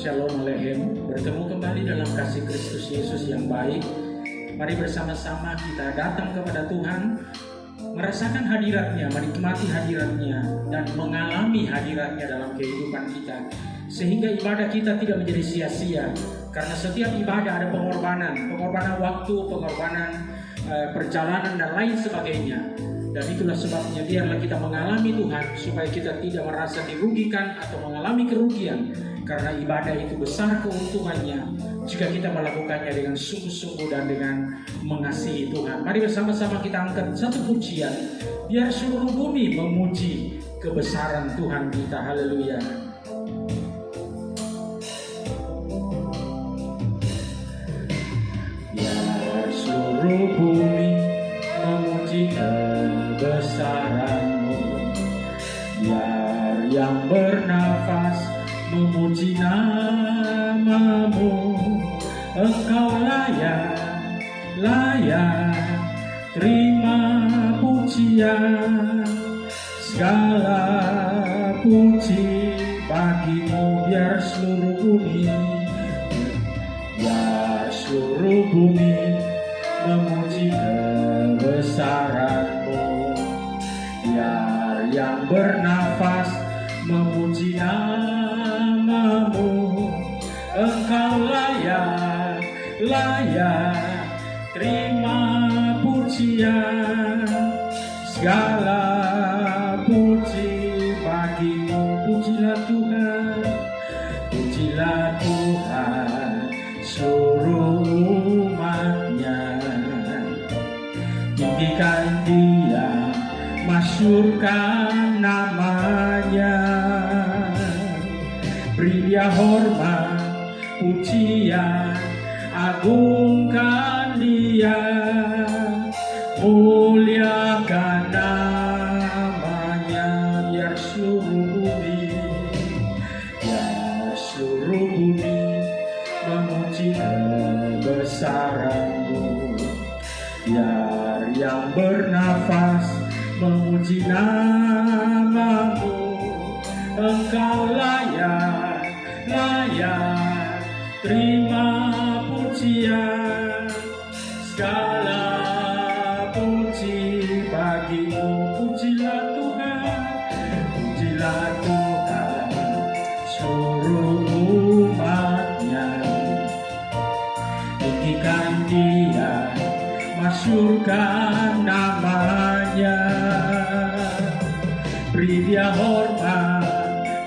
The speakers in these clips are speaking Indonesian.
Shalom Aleichem, bertemu kembali dalam kasih Kristus Yesus yang baik. Mari bersama-sama kita datang kepada Tuhan, merasakan hadiratnya, menikmati hadiratnya, dan mengalami hadiratnya dalam kehidupan kita. Sehingga ibadah kita tidak menjadi sia-sia. Karena setiap ibadah ada pengorbanan waktu, pengorbanan perjalanan, dan lain sebagainya. Dan itulah sebabnya biarlah kita mengalami Tuhan, supaya kita tidak merasa dirugikan atau mengalami kerugian. Karena ibadah itu besar keuntungannya jika kita melakukannya dengan sungguh-sungguh dan dengan mengasihi Tuhan. Mari bersama-sama kita angkat satu pujian, biar seluruh bumi memuji kebesaran Tuhan kita. Haleluya. Biar seluruh bumi memuji kebesaran-Mu, biar yang bernafas memuji nama-Mu. Engkau layak terima pujian, segala puji bagi-Mu. Biar seluruh bumi memuji kebesaran-Mu, biar yang bernafas memuji nama-Mu. Engkau layak terima pujian, segala puji bagi-Mu. Pujilah Tuhan seluruh umat-Nya. Tinggikan Dia, masyurkan nama-Nya. Beri Dia hormat, pujian, agungkan Dia, muliakan nama-Nya. Biar seluruh bumi memuji kebesaran-Mu, biar yang bernafas memuji nama-Mu. Engkau layak terima pujian, segala puji bagi-Mu. Pujilah Tuhan seluruh umat-Nya. Tinggikan Dia, masyurkan nama-Nya. Beri Dia hormat,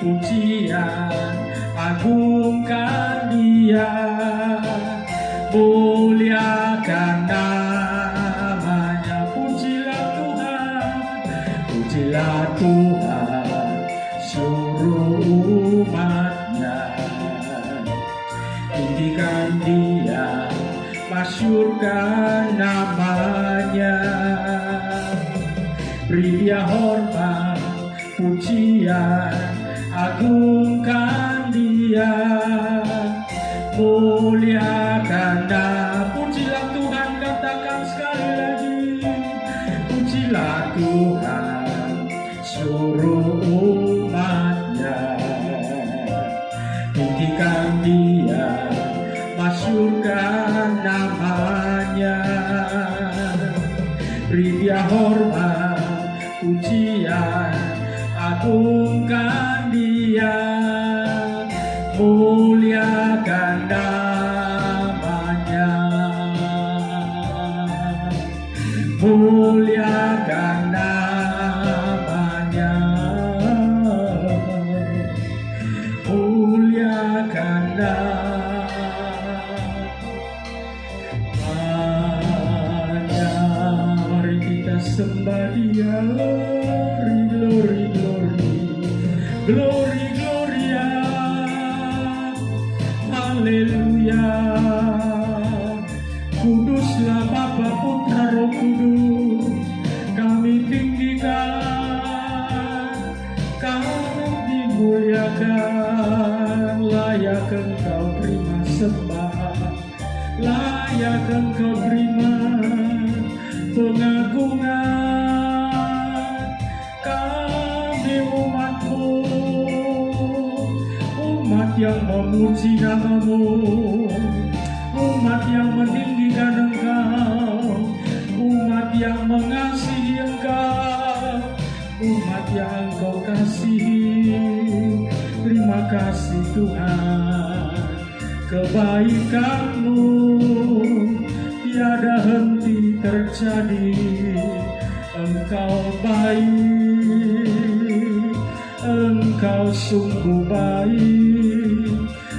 pujian, agungkan Dia, muliakan nama-Nya. Pujilah Tuhan seluruh umat-Nya. Tinggikan Dia, masyurkan nama-Nya. Beri Dia hormat, pujian, agungkan Dia, muliakan nama. Pujilah Tuhan, katakan sekali lagi. Pujilah Tuhan seluruh umat-Nya. Tinggikan Dia, masyurkan nama-Nya. Beri Dia hormat, pujian, agungkan Dia, muliakan nama-Nya. Muliakan nama-Nya. Muliakan nama-Nya. Mari kita sembah Dia. Glory, Gloria, haleluya. Kuduslah Bapa, Putra, Roh Kudus, kami tinggikan, kami dimuliakan. Layak Engkau terima sembah, layak Engkau terima pengagungan. Kami umat-Mu, umat yang memuji nama-Mu, umat yang meninggikan Engkau, umat yang mengasihi Engkau, umat yang Engkau kasihi. Terima kasih Tuhan, kebaikan-Mu tiada henti terjadi. Engkau baik, Engkau sungguh baik,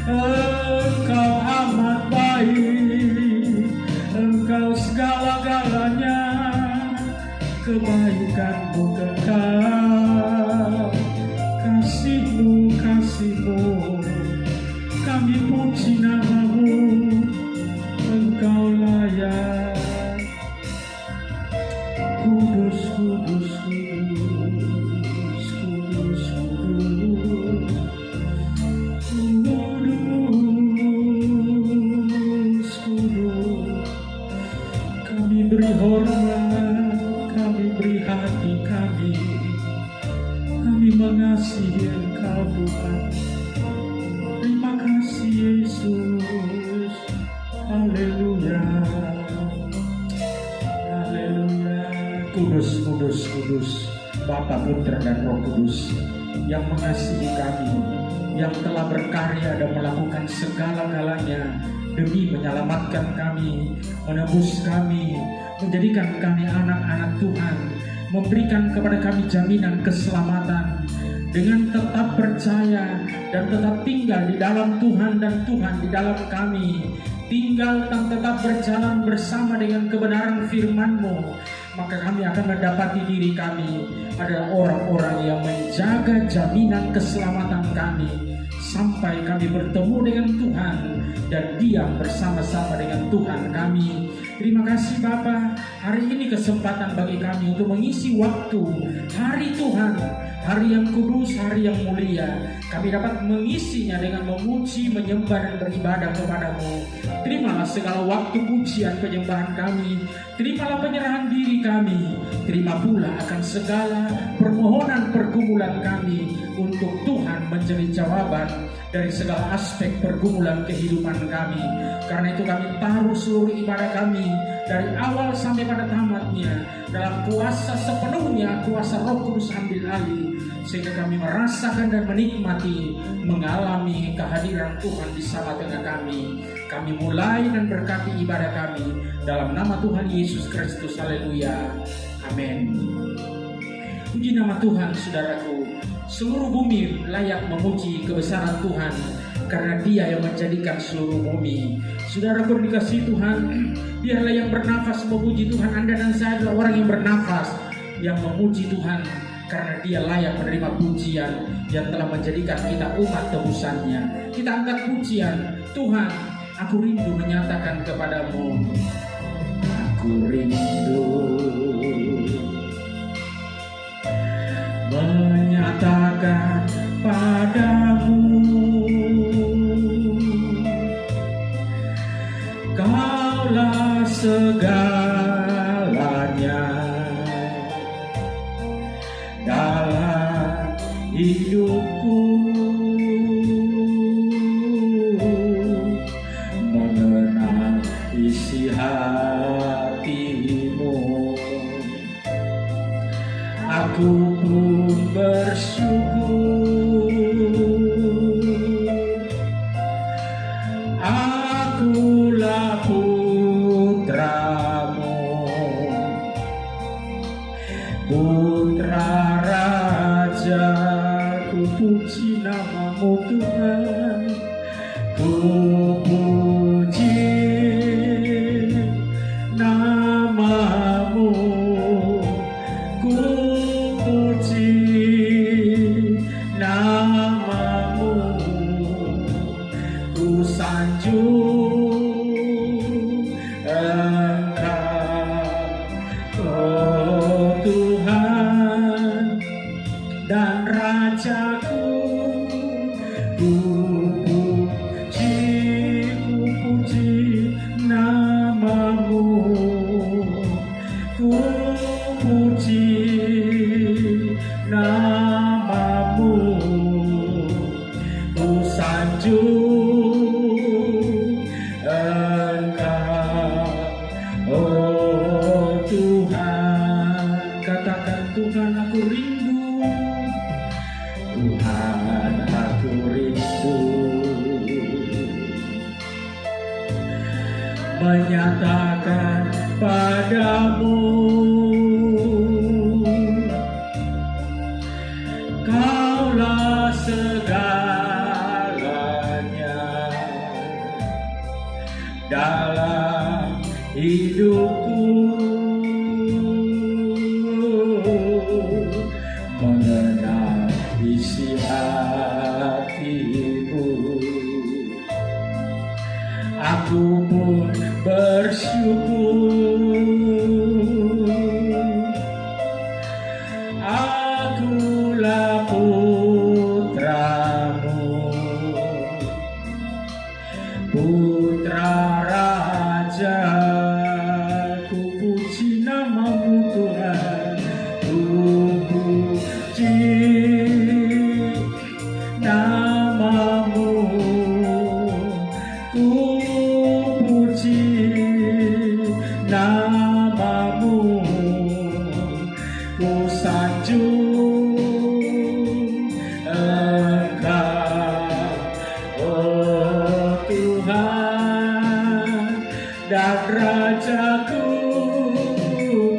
Engkau amat baik, Engkau segala-galanya, kebaikan-Mu kekal, kasih-Mu, kasih-Mu, kami puji nama-Mu, Engkau layak. Kudus, kudus, kudus, kudus, kudus, kudus. Kami beri hormat, kami beri hati kami mengasihi Engkau Tuhan. Terima kasih Yesus. Haleluya. Kudus, kudus, kudus, Bapa, Putra, dan Roh Kudus yang mengasihi kami, yang telah berkarya dan melakukan segala-galanya demi menyelamatkan kami, menebus kami, menjadikan kami anak-anak Tuhan, memberikan kepada kami jaminan keselamatan dengan tetap percaya dan tetap tinggal di dalam Tuhan dan Tuhan di dalam kami, tinggal dan tetap berjalan bersama dengan kebenaran firman-Mu. Maka kami akan mendapati diri kami adalah orang-orang yang menjaga jaminan keselamatan kami sampai kami bertemu dengan Tuhan dan diam bersama-sama dengan Tuhan kami. Terima kasih Bapa, hari ini kesempatan bagi kami untuk mengisi waktu hari Tuhan, hari yang kudus, hari yang mulia. Kami dapat mengisinya dengan memuji, menyembah, dan beribadah kepada-Mu. Terimalah segala waktu pujian penyembahan kami, terimalah penyerahan diri kami, terima pula akan segala permohonan pergumulan kami untuk Tuhan menjadi jawaban dari segala aspek pergumulan kehidupan kami. Karena itu kami taruh seluruh ibadah kami dari awal sampai pada tamatnya dalam kuasa sepenuhnya, kuasa Roh Kudus ambil alih, sehingga kami merasakan dan menikmati, mengalami kehadiran Tuhan di tengah kami. Kami mulai dan berkati ibadah kami dalam nama Tuhan Yesus Kristus. Haleluya. Amin. Puji nama Tuhan, saudaraku. Seluruh bumi layak memuji kebesaran Tuhan, karena Dia yang menjadikan seluruh bumi. Saudaraku dikasihi Tuhan, biarlah yang bernafas memuji Tuhan. Anda dan saya adalah orang yang bernafas, yang memuji Tuhan, karena Dia layak menerima pujian yang telah menjadikan kita umat tebusannya. Kita angkat pujian. Tuhan, aku rindu menyatakan kepadamu, aku rindu menyatakan padamu, Kaulah segalanya dalam hidupku, mengenal isi hatimu. Aku pun bersyukur, akulah putramu, putra raja. Ku puji namamu Tuhan, ku puji namamu, ku puji namamu, ku sanjung Engkau, oh Tuhan dan Rajaku. Ku puji namamu, ku puji namamu, ku sanjung padamu, Kaulah segalanya dalam hidupku, mengenal isi hatiku. Aku pun bersyukur, akulah putramu, putra raja. Ku puji namamu Tuhan, ku puji namamu, ku puji namamu, ku sanjung Engkau, oh Tuhan dan Rajaku.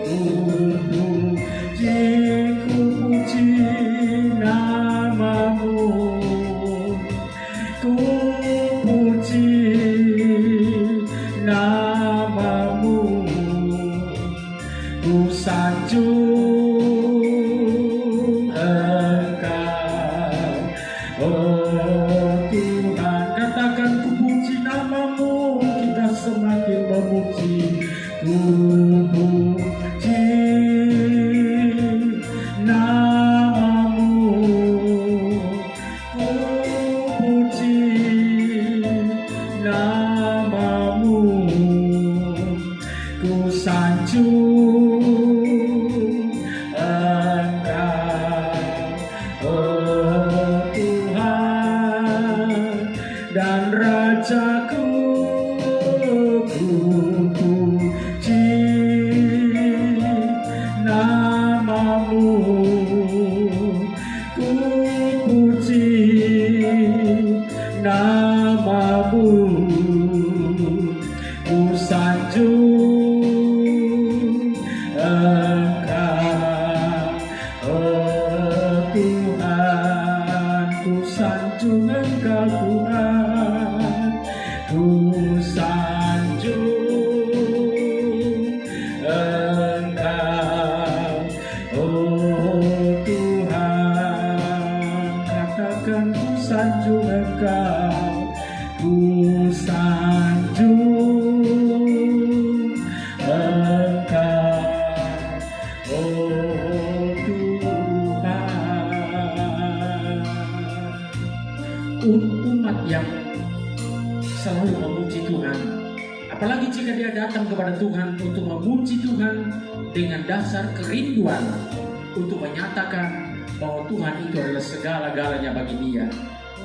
Ku puji namamu, ku puji namamu, ku sanjung Engkau, oh Tuhan. Katakan ku puji namamu, kita semakin memuji. Ku puji namamu, ku puji namamu, ku sanjung Engkau, oh Tuhan dan Rajaku. Ku puji namamu, ku puji namamu, ku sanjung Engkau, oh Tuhan. Ku sanjung Engkau Tuhan, ku sanjung Engkau, oh Tuhan. Katakan ku sanjung Engkau, ku sanjung Engkau, oh Tuhan. Umat yang selalu memuji Tuhan, apalagi jika dia datang kepada Tuhan untuk memuji Tuhan dengan dasar kerinduan untuk menyatakan bahwa Tuhan itu adalah segala-galanya bagi dia,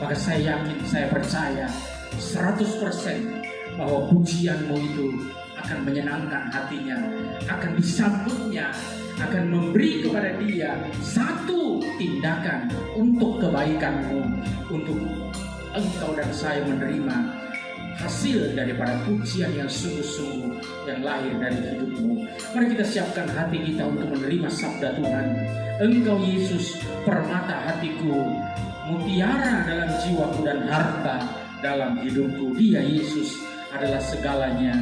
maka saya yakin, saya percaya 100% bahwa pujianmu itu akan menyenangkan hatinya, akan disambutnya, akan memberi kepada dia satu tindakan untuk kebaikanmu, untuk engkau dan saya menerima hasil daripada pujian yang sungguh-sungguh yang lahir dari hidupmu. Mari kita siapkan hati kita untuk menerima sabda Tuhan. Engkau Yesus, permata hatiku, mutiara dalam jiwaku dan harta dalam hidupku. Dia Yesus adalah segalanya.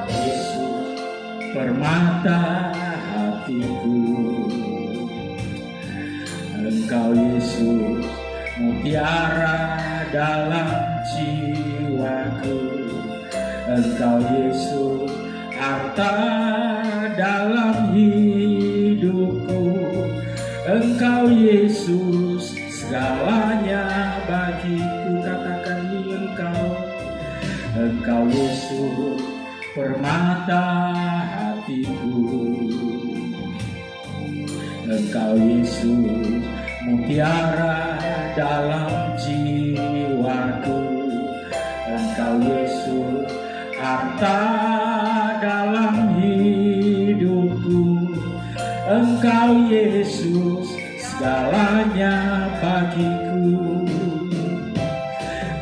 Yesus, permata hatiku, Engkau Yesus, mutiara dalam jiwaku. Engkau Yesus, harta dalam hidupku. Engkau Yesus, segalanya bagiku. Katakan Engkau, Engkau Yesus, permata hatiku. Engkau Yesus, mutiara dalam jiwaku. Engkau Yesus, harta dalam hidupku. Engkau Yesus, segalanya bagiku.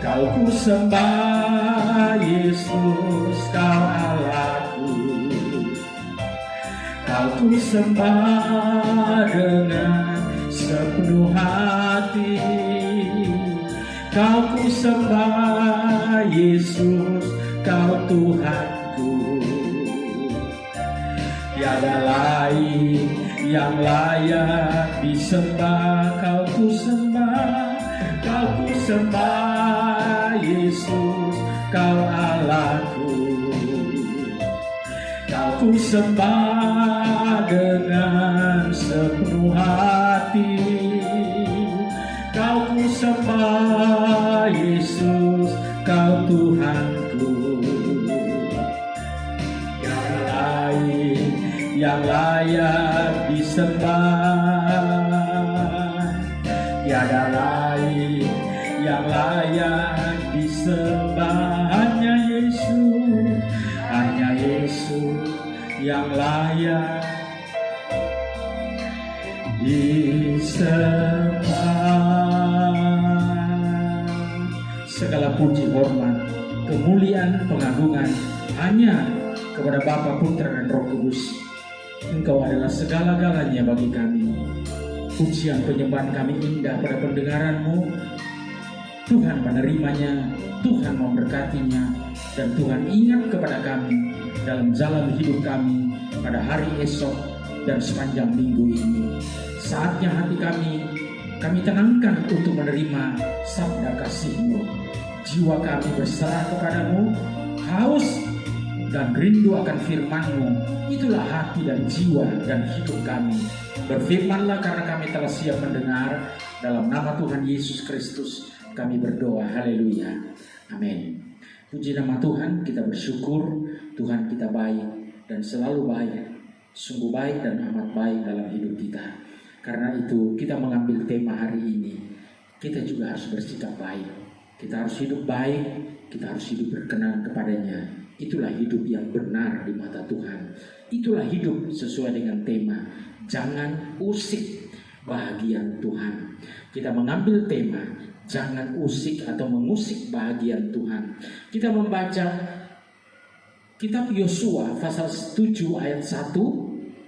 Kau ku sembah Yesus, Kau Allahku. Kau ku sembah dengan sepenuh hati. Kau ku sembah Yesus, Kau Tuhanku. Tiada lain yang layak disembah. Kau ku sembah, Kau ku sembah Yesus, Kau Allahku. Kau ku sembah dengan sepenuh hati. Kau ku sembah Yesus, Kau Tuhanku. Tiada lain yang layak disembah. Tiada lain yang layak disembah. Hanya Yesus, hanya Yesus yang layak disembah. Segala puji, hormat, kemuliaan, pengagungan hanya kepada Bapa, Putra, dan Roh Kudus. Engkau adalah segala-galanya bagi kami. Pujian penyembahan kami indah pada pendengaran-Mu. Tuhan menerimanya, Tuhan memberkatinya, dan Tuhan ingat kepada kami dalam jalan hidup kami pada hari esok dan sepanjang minggu ini. Saatnya hati kami tenangkan untuk menerima sabda kasih-Mu. Jiwa kami berserah kepadamu, haus dan rindu akan firman-Mu. Itulah hati dan jiwa dan hidup kami. Berfirmanlah karena kami telah siap mendengar. Dalam nama Tuhan Yesus Kristus kami berdoa. Haleluya. Amin. Puji nama Tuhan, kita bersyukur Tuhan kita baik dan selalu baik. Sungguh baik dan amat baik dalam hidup kita. Karena itu kita mengambil tema hari ini. Kita juga harus bersikap baik. Kita harus hidup baik, kita harus hidup berkenan kepadanya. Itulah hidup yang benar di mata Tuhan. Itulah hidup sesuai dengan tema jangan usik bahagian Tuhan. Kita mengambil tema jangan usik atau mengusik bahagian Tuhan. Kita membaca kitab Yosua pasal 7 ayat 1,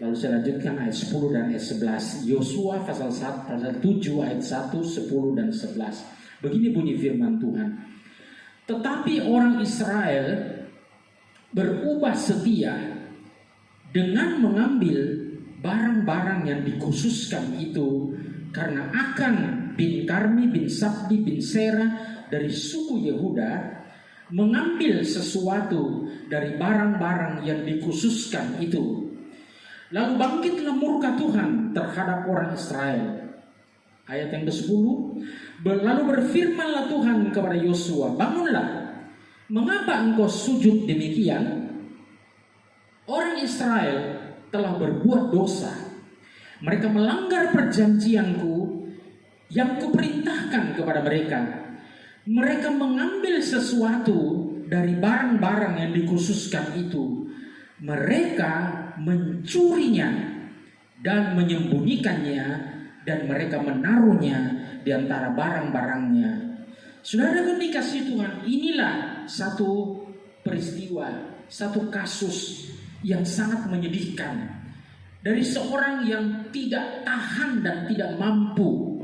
lalu saya lanjutkan ayat 10 dan ayat 11. Yosua pasal 7 ayat 1, 10 dan 11. Begini bunyi firman Tuhan. Tetapi orang Israel berubah setia dengan mengambil barang-barang yang dikhususkan itu, karena Akan bin Karmi bin Sabdi bin Serah dari suku Yehuda mengambil sesuatu dari barang-barang yang dikhususkan itu. Lalu bangkitlah murka Tuhan terhadap orang Israel. Ayat yang ke-10. Lalu berfirmanlah Tuhan kepada Yosua, bangunlah, mengapa engkau sujud demikian? Orang Israel telah berbuat dosa. Mereka melanggar perjanjianku yang kuperintahkan kepada mereka. Mereka mengambil sesuatu dari barang-barang yang dikhususkan itu. Mereka mencurinya dan menyembunyikannya, dan mereka menaruhnya di antara barang-barangnya. Saudara yang dikasihi Tuhan, inilah satu peristiwa, satu kasus yang sangat menyedihkan dari seorang yang tidak tahan dan tidak mampu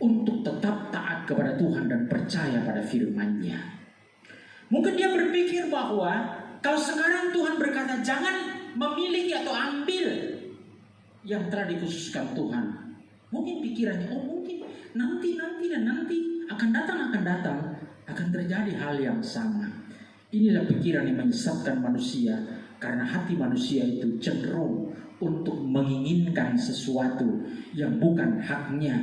untuk tetap taat kepada Tuhan dan percaya pada firman-Nya. Mungkin dia berpikir bahwa kalau sekarang Tuhan berkata jangan memiliki atau ambil yang telah dikhususkan Tuhan, mungkin pikirannya, oh mungkin nanti akan datang akan terjadi hal yang sama. Inilah pikiran yang menyesatkan manusia, karena hati manusia itu cenderung untuk menginginkan sesuatu yang bukan haknya,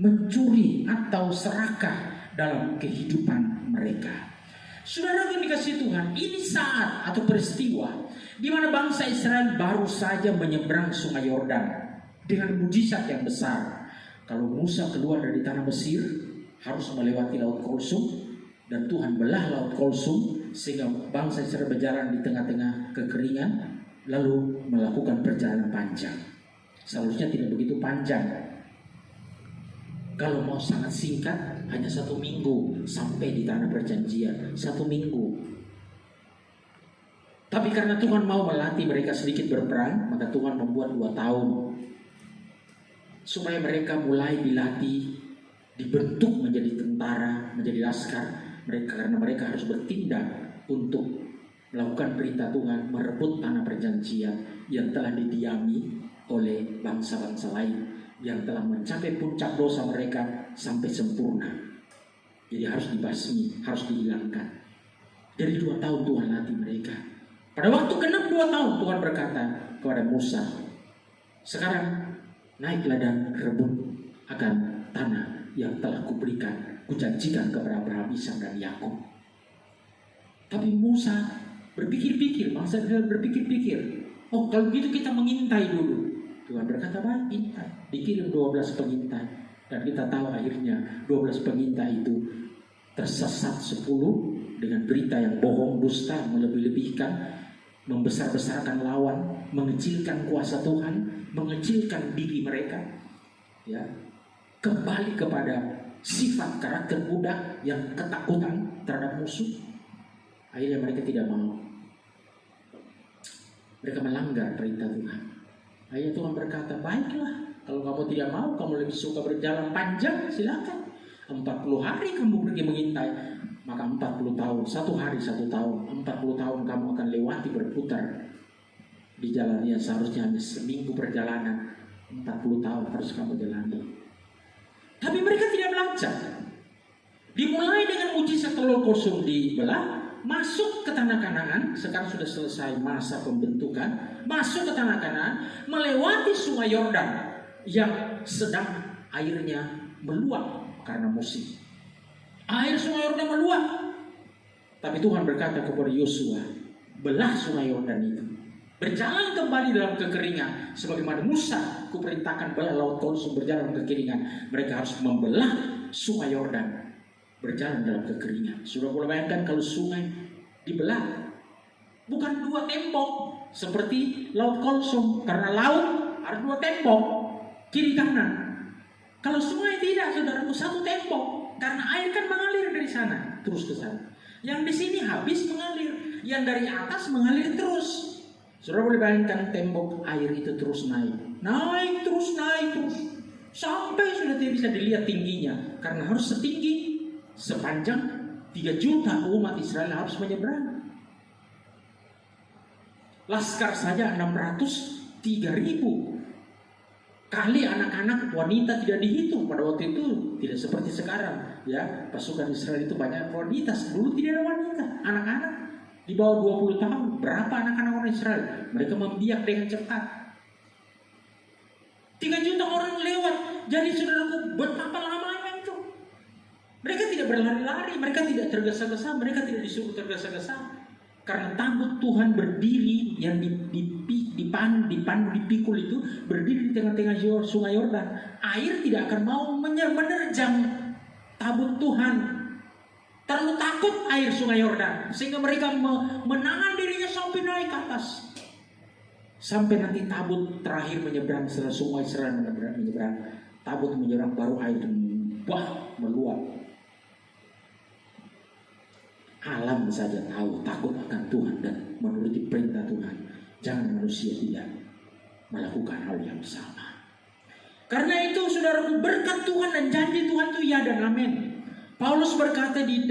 mencuri atau serakah dalam kehidupan mereka. Saudara yang dikasihi Tuhan, ini saat atau peristiwa di mana bangsa Israel baru saja menyeberang sungai Yordan dengan mujizat yang besar. Kalau Musa keluar dari tanah Mesir harus melewati Laut Kulsum, dan Tuhan belah Laut Kulsum sehingga bangsa Israel berjalan di tengah-tengah kekeringan, lalu melakukan perjalanan panjang. Seharusnya tidak begitu panjang. Kalau mau sangat singkat, hanya 1 minggu sampai di tanah perjanjian. 1 minggu. Tapi karena Tuhan mau melatih mereka sedikit berperang, maka Tuhan membuat 2 tahun. Supaya mereka mulai dilatih, dibentuk menjadi tentara, menjadi laskar. Karena mereka harus bertindak untuk melakukan perintah Tuhan, merebut tanah perjanjian yang telah didiami oleh bangsa-bangsa lain, yang telah mencapai puncak dosa mereka sampai sempurna. Jadi harus dibasmi, harus dihilangkan. Jadi 2 tahun Tuhan latih mereka. Pada waktu genap 2 tahun Tuhan berkata kepada Musa, sekarang naiklah dan rebut akan tanah yang telah kuberikan, kujanjikan kepada Abraham, Ishak dan Yakub. Tapi Musa berpikir-pikir, bangsa Israel berpikir-pikir, oh kalau gitu kita mengintai dulu. Tuhan berkata, baik, intai. Dikirim 12 pengintai. Dan kita tahu akhirnya 12 pengintai itu tersesat 10 dengan berita yang bohong, dusta, melebih-lebihkan, membesar-besarkan lawan, mengecilkan kuasa Tuhan, mengecilkan diri mereka, ya, kembali kepada sifat karakter budak yang ketakutan terhadap musuh. Akhirnya mereka tidak mau. Mereka melanggar perintah Tuhan. Akhirnya Tuhan berkata, baiklah, kalau kamu tidak mau, kamu lebih suka berjalan panjang, silakan. 40 hari kamu pergi mengintai, maka 40 tahun, 1 hari 1 tahun, 40 tahun kamu akan lewati berputar di jalan yang seharusnya hanya seminggu perjalanan, 40 tahun harus kamu jalani. Tapi mereka tidak belajar. Dimulai dengan mujizat telur kosong dibelah, masuk ke tanah Kanaan. Sekarang sudah selesai masa pembentukan, masuk ke tanah Kanaan, melewati sungai Yordan yang sedang airnya meluap karena musim. Air sungai Yordan meluap. Tapi Tuhan berkata kepada Yosua, belah sungai Yordan itu, berjalan kembali dalam kekeringan, sebagaimana Musa kuperintahkan belah laut kosong berjalan kekeringan. Mereka harus membelah sungai Yordan, berjalan dalam kekeringan. Sudah boleh bayangkan kalau sungai dibelah, bukan 2 tembok seperti laut kosong, karena laut harus 2 tembok kiri kanan. Kalau sungai tidak, saudaraku, 1 tembok, karena air kan mengalir dari sana terus ke sana. Yang di sini habis mengalir, yang dari atas mengalir terus. Saudara boleh bayangkan tembok air itu terus naik terus sampai sudah tidak bisa dilihat tingginya, karena harus setinggi sepanjang 3 juta umat Israel harus menyeberang. Laskar saja 603.000. Kali anak-anak, wanita tidak dihitung pada waktu itu, tidak seperti sekarang, ya. Pasukan Israel itu banyak wanita, dulu tidak ada wanita. Anak-anak di bawah 20 tahun, berapa anak-anak orang Israel? Mereka membiak dengan cepat. 3 juta orang lewat. Jadi saudaraku, betapa lamanya itu. Mereka tidak berlari-lari, mereka tidak tergesa-gesa, mereka tidak disuruh tergesa-gesa. Karena tabut Tuhan berdiri yang dipandu, dipikul itu, berdiri di tengah-tengah sungai Yordan. Air tidak akan mau menerjang tabut Tuhan. Terlalu takut air sungai Yordan, sehingga mereka menahan dirinya sampai naik ke atas. Sampai nanti tabut terakhir menyeberang, setelah sungai Israel menyeberang, tabut menyeberang, baru air meluap. Alam saja tahu takut akan Tuhan dan menuruti perintah Tuhan. Jangan manusia tidak melakukan hal yang sama. Karena itu saudaraku, berkat Tuhan dan janji Tuhan itu ya dan amin. Paulus berkata di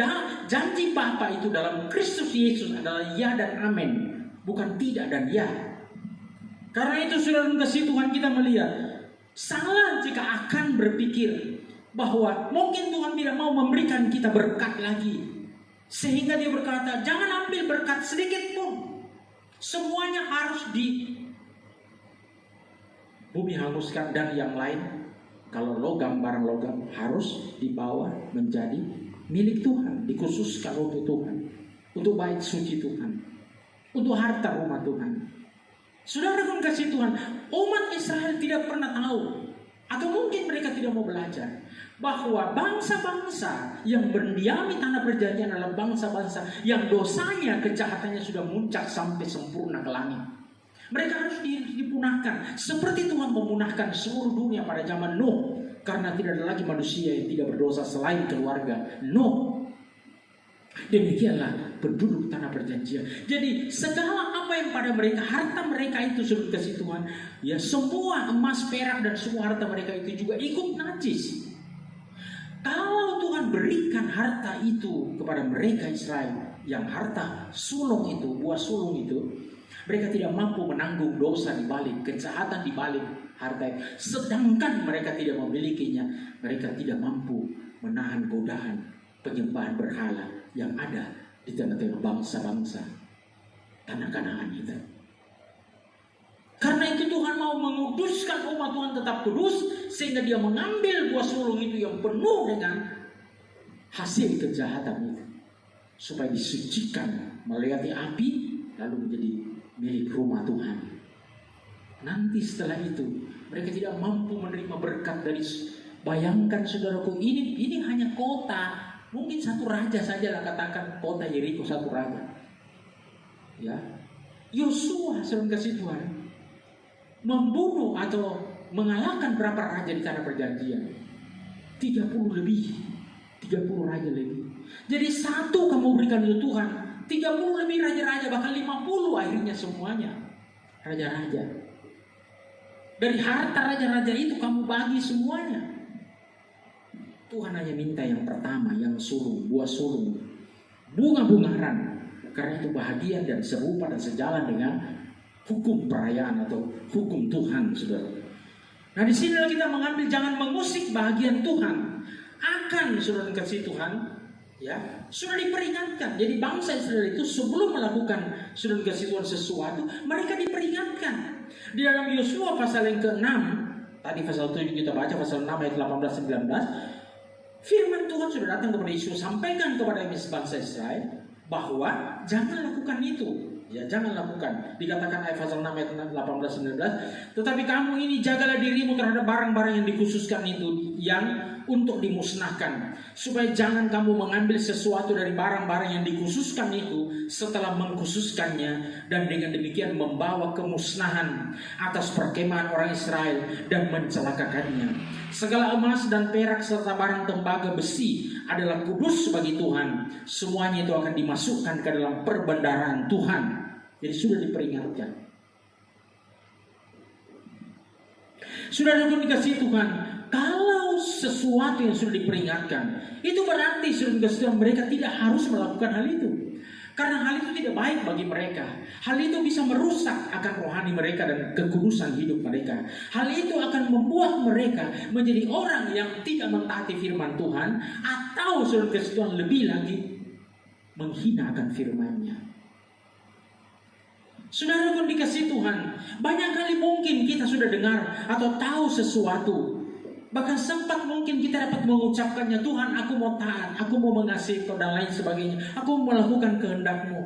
janji Bapa itu dalam Kristus Yesus adalah ya dan amin, bukan tidak dan ya. Karena itu saudara kasih Tuhan, kita melihat salah jika akan berpikir bahwa mungkin Tuhan tidak mau memberikan kita berkat lagi. Sehingga dia berkata, jangan ambil berkat sedikit pun. Semuanya harus di bumi hanguskan, dan yang lain, kalau logam, barang logam, harus dibawa menjadi milik Tuhan, dikhususkan untuk Tuhan, untuk bait suci Tuhan, untuk harta rumah Tuhan. Saudara kasih Tuhan, umat Israel tidak pernah tahu, atau mungkin mereka tidak mau belajar, bahwa bangsa-bangsa yang berdiami tanah perjanjian adalah bangsa-bangsa yang dosanya, kejahatannya sudah muncak sampai sempurna ke langit. Mereka harus dipunahkan, seperti Tuhan memunahkan seluruh dunia pada zaman Nuh, karena tidak ada lagi manusia yang tidak berdosa selain keluarga Nuh. Demikianlah penduduk tanah perjanjian. Jadi segala apa yang pada mereka, harta mereka itu sudah dikasih Tuhan, ya semua emas, perak dan semua harta mereka itu juga ikut najis. Kalau Tuhan berikan harta itu kepada mereka Israel, yang harta sulung itu, buah sulung itu, mereka tidak mampu menanggung dosa di balik, kejahatan di balik harta itu. Sedangkan mereka tidak memilikinya, mereka tidak mampu menahan godaan penyembahan berhala yang ada di tengah-tengah bangsa-bangsa tanah Kanaan itu. Karena itu Tuhan mau menguduskan umat Tuhan tetap kudus, sehingga dia mengambil buah sulung itu yang penuh dengan hasil kejahatan itu, supaya disucikan melewati api, lalu menjadi milik rumah Tuhan. Nanti setelah itu mereka tidak mampu menerima berkat dari. Bayangkan saudaraku, ini hanya kota, mungkin satu raja saja lah, katakan kota Yeriko satu raja. Ya, Yosua sering kasih Tuhan membunuh atau mengalahkan berapa raja di tanah perjanjian? 30 raja lebih. Jadi satu kamu berikan itu Tuhan, 30 lebih raja-raja, bahkan 50 akhirnya semuanya raja-raja. Dari harta raja-raja itu kamu bagi semuanya. Tuhan hanya minta yang pertama, yang sulung, buah sulung, bunga-bungaran, karena itu bahagia dan serupa dan sejalan dengan hukum perayaan atau hukum Tuhan, saudara. Nah, di sini kita mengambil, jangan mengusik bahagian Tuhan. Akan saudara kasih Tuhan, ya sudah diperingatkan. Jadi bangsa Israel itu sebelum melakukan saudara kasih Tuhan sesuatu, mereka diperingatkan. Di dalam Yosua pasal yang ke-6, tadi pasal 7 kita baca, pasal 6 ayat 18-19. Firman Tuhan sudah datang kepada Yosua, sampaikan kepada bangsa Israel bahwa jangan lakukan itu. Ya, jangan lakukan. Dikatakan ayat pasal 6 ayat 18-19. Tetapi kamu ini jagalah dirimu terhadap barang-barang yang dikhususkan itu, yang untuk dimusnahkan, supaya jangan kamu mengambil sesuatu dari barang-barang yang dikhususkan itu setelah mengkhususkannya, dan dengan demikian membawa kemusnahan atas perkemahan orang Israel dan mencelakakannya. Segala emas dan perak serta barang tembaga besi adalah kudus bagi Tuhan. Semuanya itu akan dimasukkan ke dalam perbendaharaan Tuhan. Jadi sudah diperingatkan. Sudah dikasih Tuhan, kalau sesuatu yang sudah diperingatkan, itu berarti sudah dikasih Tuhan, mereka tidak harus melakukan hal itu. Karena hal itu tidak baik bagi mereka. Hal itu bisa merusak akan rohani mereka dan kekudusan hidup mereka. Hal itu akan membuat mereka menjadi orang yang tidak mentaati firman Tuhan, atau sudah dikasih Tuhan lebih lagi menghina akan firman-Nya. Saudara pun dikasih Tuhan, banyak kali mungkin kita sudah dengar atau tahu sesuatu, bahkan sempat mungkin kita dapat mengucapkannya, Tuhan aku mau taat, aku mau mengasihi Kau dan lain sebagainya, aku mau melakukan kehendak-Mu.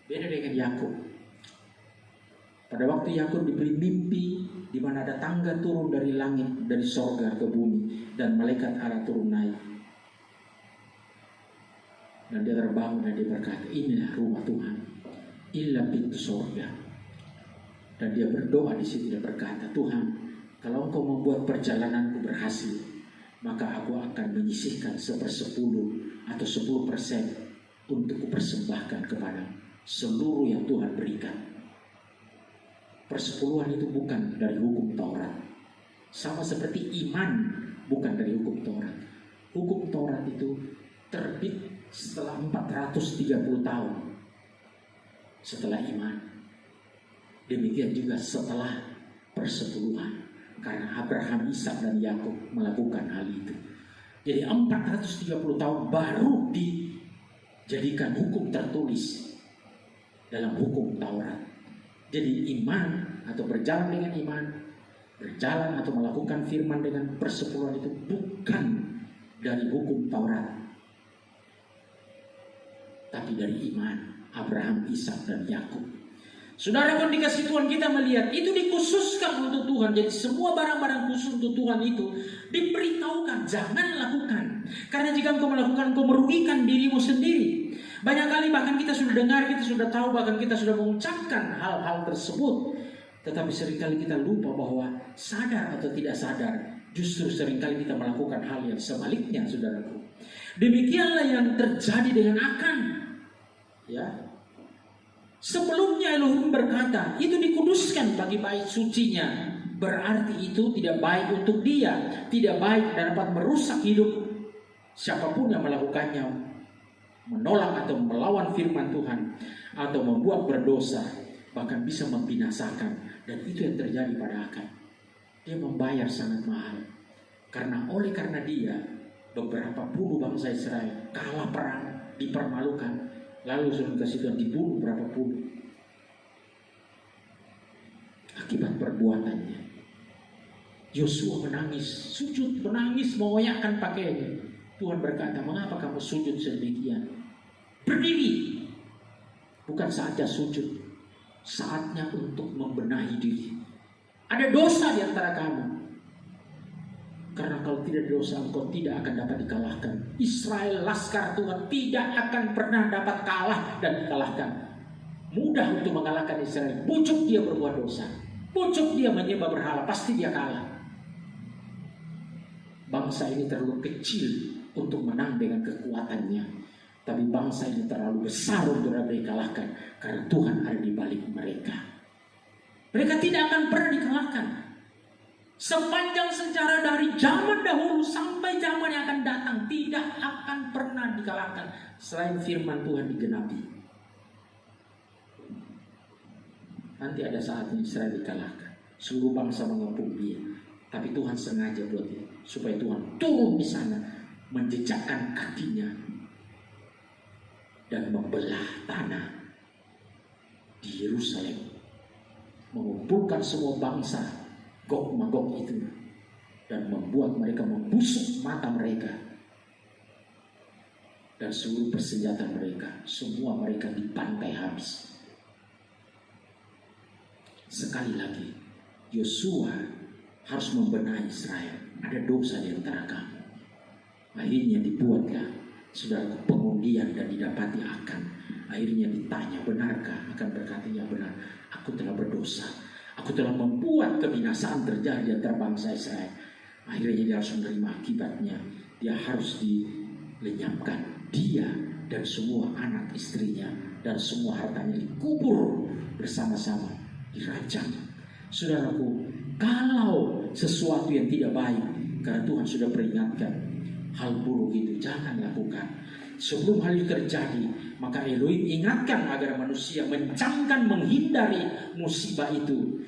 Beda dengan Yakub. Pada waktu Yakub diberi mimpi di mana ada tangga turun dari langit, dari sorga ke bumi, dan malaikat Allah turun naik. Dan dia terbangun dan dia berkata, inilah rumah Tuhan, inilah pintu sorga. Dan dia berdoa di situ, dia berkata, Tuhan, kalau Engkau membuat perjalananku berhasil, maka aku akan menyisihkan 1/10 atau 10% untuk kupersembahkan kepada seluruh yang Tuhan berikan. Persepuluhan itu bukan dari hukum Taurat, sama seperti iman bukan dari hukum Taurat. Hukum Taurat itu terbit setelah 430 tahun setelah iman. Demikian juga setelah persepuluhan, karena Abraham, Ishak dan Yakub melakukan hal itu. Jadi 430 tahun baru dijadikan hukum tertulis dalam hukum Taurat. Jadi iman atau berjalan dengan iman, berjalan atau melakukan firman dengan persepuluhan itu bukan dari hukum Taurat, tapi dari iman Abraham, Ishak dan Yakub. Saudara pun dikasih Tuhan, kita melihat itu dikhususkan untuk Tuhan. Jadi semua barang-barang khusus untuk Tuhan itu diberitahukan, jangan lakukan. Karena jika engkau melakukan, engkau merugikan dirimu sendiri. Banyak kali bahkan kita sudah dengar, kita sudah tahu, bahkan kita sudah mengucapkan hal-hal tersebut. Tetapi seringkali kita lupa bahwa sadar atau tidak sadar, justru seringkali kita melakukan hal yang sebaliknya, saudaraku. Demikianlah yang terjadi dengan Akan. Ya. Sebelumnya Elohim berkata, itu dikuduskan bagi bait sucinya. Berarti itu tidak baik untuk dia, tidak baik dan dapat merusak hidup siapapun yang melakukannya, menolak atau melawan firman Tuhan, atau membuat berdosa, bahkan bisa membinasakan. Dan itu yang terjadi pada Akan. Dia membayar sangat mahal. Oleh karena dia, beberapa puluh bangsa Israel kalah perang, dipermalukan, lalu sudah kasih Tuhan dibunuh berapa puluh akibat perbuatannya. Yosua menangis, sujud, menangis, mengoyakkan pakaiannya. Tuhan berkata, mengapa kamu sujud sedemikian? Berdiri. Bukan saatnya sujud, saatnya untuk membenahi diri. Ada dosa di antara kamu. Karena kalau tidak dosa, engkau tidak akan dapat dikalahkan. Israel, laskar Tuhan, tidak akan pernah dapat kalah dan dikalahkan. Mudah untuk mengalahkan Israel. Pucuk dia berbuat dosa, pucuk dia menyembah berhala, pasti dia kalah. Bangsa ini terlalu kecil untuk menang dengan kekuatannya. Tapi bangsa ini terlalu besar untuk dapat dikalahkan. Karena Tuhan ada di balik mereka. Mereka tidak akan pernah dikalahkan. Sepanjang sejarah dari zaman dahulu sampai zaman yang akan datang, tidak akan pernah dikalahkan selain firman Tuhan digenapi. Nanti ada saatnya Israel dikalahkan, seluruh bangsa mengepung dia. Tapi Tuhan sengaja buat dia, supaya Tuhan turun di sana, menjejakkan kakinya dan membelah tanah di Yerusalem, mengumpulkan semua bangsa Gog Magog itu, dan membuat mereka membusuk mata mereka dan seluruh persenjataan mereka. Semua mereka dibantai habis. Sekali lagi, Yosua harus membenahi Israel. Ada dosa di antara kamu. Akhirnya dibuatlah, saudara, pengundian dan didapati Akan. Akhirnya ditanya, benarkah? Akan berkata, ya benar, aku telah berdosa. Aku telah membuat kebinasaan terjadi antara bangsa Israel. Akhirnya dia harus menerima akibatnya. Dia harus dilenyapkan. Dia dan semua anak istrinya dan semua hartanya dikubur bersama-sama, dirajam. Saudaraku, kalau sesuatu yang tidak baik, karena Tuhan sudah peringatkan, hal buruk itu jangan lakukan. Sebelum hal itu terjadi, maka Elohim ingatkan agar manusia mencamkan menghindari musibah itu.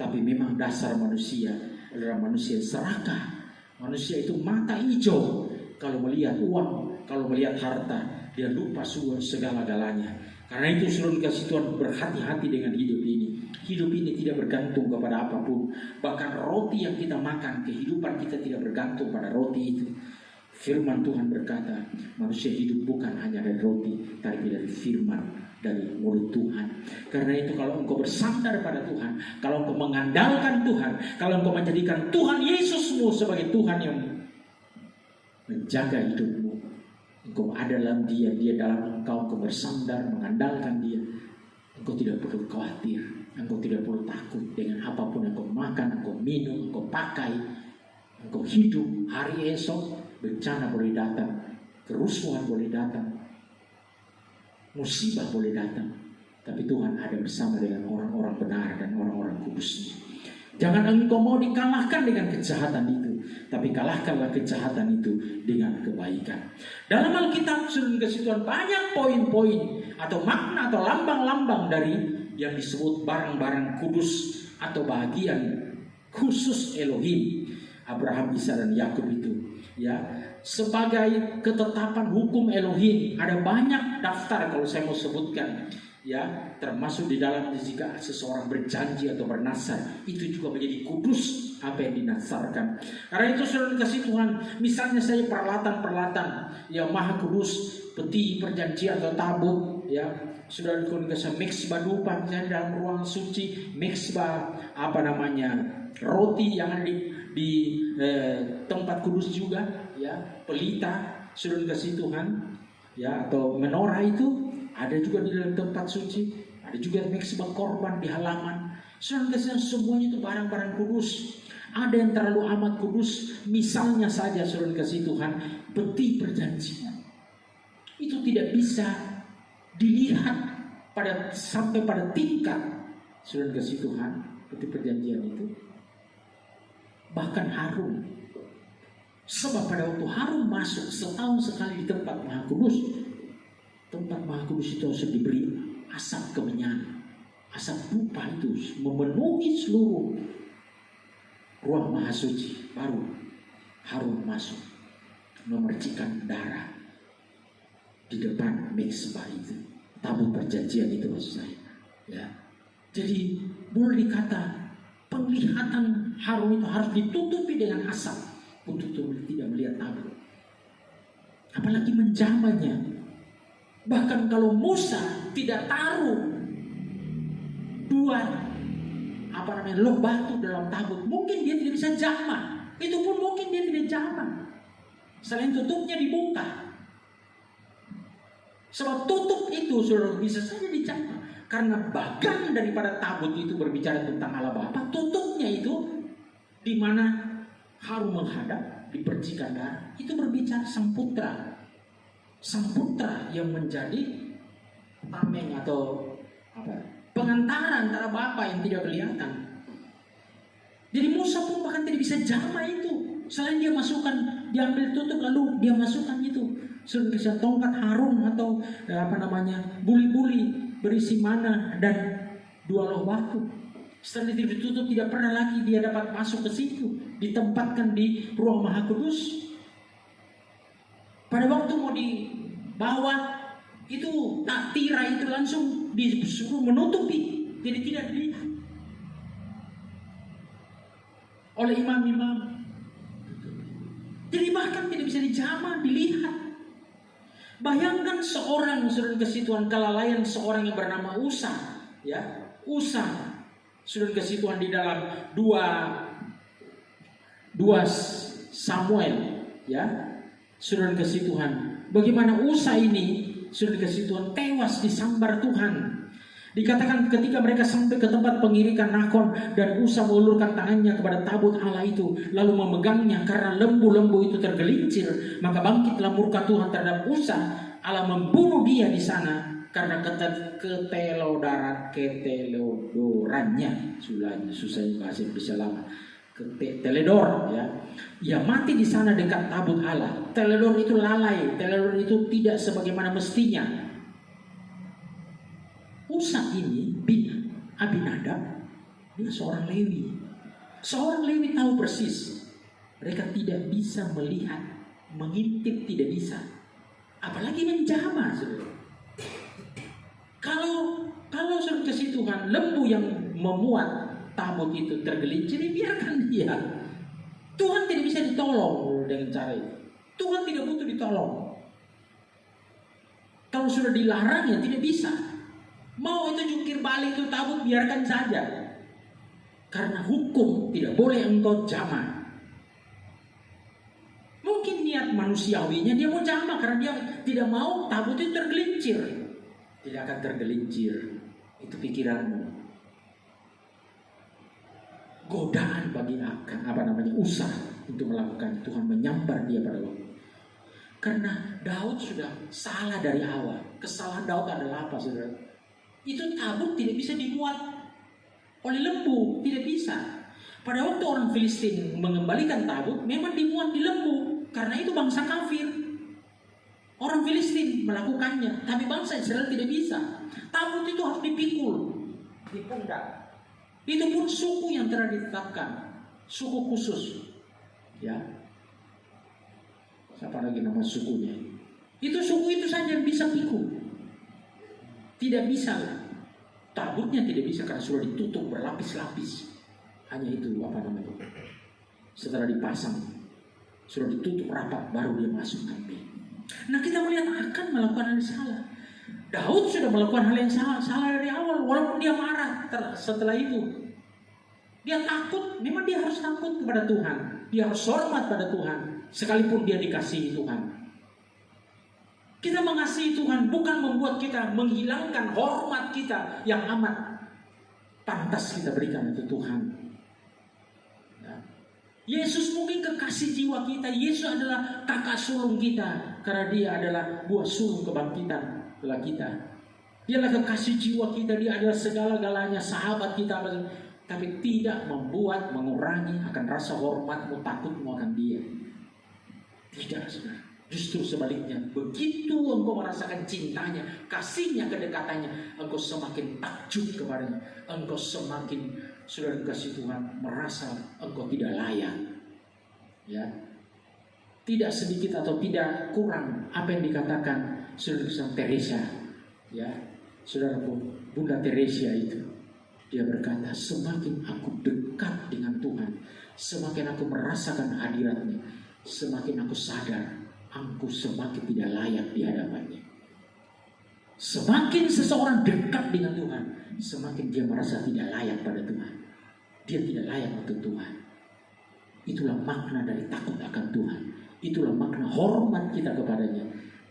Tapi memang dasar manusia adalah manusia serakah. Manusia itu mata hijau. Kalau melihat uang, kalau melihat harta, dia lupa segala-galanya. Karena itu suruh dikasih Tuhan, berhati-hati dengan hidup ini. Hidup ini tidak bergantung kepada apapun. Bahkan roti yang kita makan, kehidupan kita tidak bergantung pada roti itu. Firman Tuhan berkata, manusia hidup bukan hanya dari roti, tapi dari firman dari mulut Tuhan. Karena itu kalau engkau bersandar pada Tuhan, kalau engkau mengandalkan Tuhan, kalau engkau menjadikan Tuhan Yesusmu sebagai Tuhan yang menjaga hidupmu, engkau ada dalam dia dalam engkau bersandar, mengandalkan dia, engkau tidak perlu khawatir, engkau tidak perlu takut dengan apapun yang engkau makan, engkau minum, engkau pakai, engkau hidup. Hari esok bencana boleh datang, kerusuhan boleh datang, musibah boleh datang, tapi Tuhan ada bersama dengan orang-orang benar dan orang-orang kudus. Jangan engkau mau dikalahkan dengan kejahatan itu, tapi kalahkanlah kejahatan itu dengan kebaikan. Dalam Alkitab sudah dikasih Tuhan banyak poin-poin atau makna atau lambang-lambang dari yang disebut barang-barang kudus atau bagian khusus Elohim. Abraham, Isa dan Yakub itu, ya, sebagai ketetapan hukum Elohim. Ada banyak daftar kalau saya mau sebutkan, ya, termasuk di dalam jika seseorang berjanji atau bernasar, itu juga menjadi kudus apa yang dinasarkan. Karena itu sudah dikasih Tuhan, misalnya saya peralatan yang maha kudus, peti perjanjian atau tabut, ya, sudah dikasih miksbah dupa misalnya dalam ruang suci, miksbah roti yang ada di tempat kudus juga, ya, pelita sudah dikasih Tuhan, ya, atau menorah itu ada juga di dalam tempat suci, ada juga miksbah korban di halaman. Sudah dikasih semuanya itu barang-barang kudus. Ada yang terlalu amat kudus. Misalnya saja saudara kasih Tuhan, peti perjanjian. Itu tidak bisa dilihat sampai pada tingkat saudara kasih Tuhan, peti perjanjian itu bahkan Harun. Sebab pada waktu Harun masuk setahun sekali di tempat Maha Kudus, tempat Maha Kudus itu harus diberi asap kemenyan. Asap dupa itu memenuhi seluruh ruang Maha Suci. Baru Harun masuk memercikan darah di depan mezbah itu, tabut perjanjian itu maksud saya. Ya. Jadi boleh dikata penglihatan Harun itu harus ditutupi dengan asap untuk tidak melihat tabut. Apalagi menjamanya. Bahkan kalau Musa tidak taruh dua loh batu dalam tabut, mungkin dia tidak bisa jamah. Itu pun mungkin dia tidak jamah. Selain tutupnya dibuka. Sebab tutup itu sudah bisa saja dijamah. Karena bagian daripada tabut itu berbicara tentang Allah Bapa, tutupnya itu di mana Harun menghadap, dipercikan darah, itu berbicara sang putra. Sang putra yang menjadi tameng atau pengantara antara Bapa yang tidak kelihatan. Jadi Musa pun bahkan tidak bisa jamah itu. Selain dia masukkan, diambil tutup lalu dia masukkan itu. Sudah bisa tongkat Harun atau buli-buli berisi mana dan 2 loh batu. Setelah itu ditutup, tidak pernah lagi dia dapat masuk ke situ. Ditempatkan di ruang Maha Kudus. Pada waktu mau dibawa itu tirai itu langsung disuruh menutupi, jadi tidak dilihat oleh imam-imam. Jadi bahkan tidak bisa dijamah, dilihat. Bayangkan seorang saudara kasih Tuhan, kelalaian seorang yang bernama Usa, ya. Usa, saudara kasih Tuhan, di dalam 2 Samuel, ya. Saudara kasih Tuhan, bagaimana Usa ini saudara kasih Tuhan tewas disambar Tuhan. Dikatakan ketika mereka sampai ke tempat pengirikan Nakon, dan Usa mengulurkan tangannya kepada tabut Allah itu, lalu memegangnya karena lembu-lembu itu tergelincir, maka bangkitlah murka Tuhan terhadap Usa. Allah membunuh dia di sana karena ketelodorannya. Susah bahasa Indonesia lama. Teledor, ya. Ia mati di sana dekat tabut Allah. Teledor itu lalai, teledor itu tidak sebagaimana mestinya. Usa ini bin Abinadab, dia seorang Lewi. Seorang Lewi tahu persis mereka tidak bisa melihat, mengintip tidak bisa, apalagi menjamah, saudara. Kalau saudara kasih Tuhan, lembu yang memuat tabut itu tergelincir, biarkan dia. Tuhan tidak bisa ditolong dengan cara itu. Tuhan tidak butuh ditolong. Kalau sudah dilarang ya tidak bisa. Mau itu jungkir balik itu tabut, biarkan saja. Karena hukum tidak boleh engkau jamah. Mungkin niat manusiawinya dia mau jamah karena dia tidak mau tabut itu tergelincir. Tidak akan tergelincir. Itu pikiranmu. Godaan bagi Usa untuk melakukan, Tuhan menyambar dia pada waktu. Karena Daud sudah salah dari awal. Kesalahan Daud adalah apa, saudara? Itu tabut tidak bisa dimuat oleh lembu, tidak bisa. Pada waktu orang Filistin mengembalikan tabut, memang dimuat di lembu, karena itu bangsa kafir. Orang Filistin melakukannya, tapi bangsa Israel tidak bisa. Tabut itu harus dipikul di pundak. Itu pun suku yang telah ditetapkan, suku khusus, ya. Siapa lagi nama sukunya? Itu suku itu saja yang bisa pikul. Tidak bisa, tabutnya tidak bisa karena sudah ditutup berlapis-lapis. Hanya itu setelah dipasang, sudah ditutup rapat, baru dia masuk ambil. Nah, kita melihat akan melakukan hal yang salah. Daud sudah melakukan hal yang salah dari awal, walaupun dia marah setelah itu. Dia takut, memang dia harus takut kepada Tuhan. Dia harus hormat pada Tuhan, sekalipun dia dikasihi Tuhan. Kita mengasihi Tuhan bukan membuat kita menghilangkan hormat kita yang amat pantas kita berikan untuk Tuhan. Ya. Yesus mungkin kekasih jiwa kita. Yesus adalah kakak sulung kita, karena dia adalah buah sulung kebangkitan kita. Dia adalah kekasih jiwa kita. Dia adalah segala-galanya, sahabat kita. Tapi tidak membuat mengurangi akan rasa hormatmu, takutmu akan dia. Tidak, saudara. Justru sebaliknya, begitu engkau merasakan cintanya, kasihnya, kedekatannya, engkau semakin takjub kepadanya. Engkau semakin, saudara kasih Tuhan, merasa engkau tidak layak. Ya, tidak sedikit atau tidak kurang apa yang dikatakan saudara Teresa. Ya, saudaraku, Bunda Teresa itu, dia berkata, semakin aku dekat dengan Tuhan, semakin aku merasakan hadiratnya, semakin aku sadar aku semakin tidak layak di hadapannya. Semakin seseorang dekat dengan Tuhan, semakin dia merasa tidak layak pada Tuhan. Dia tidak layak untuk Tuhan. Itulah makna dari takut akan Tuhan. Itulah makna hormat kita kepadanya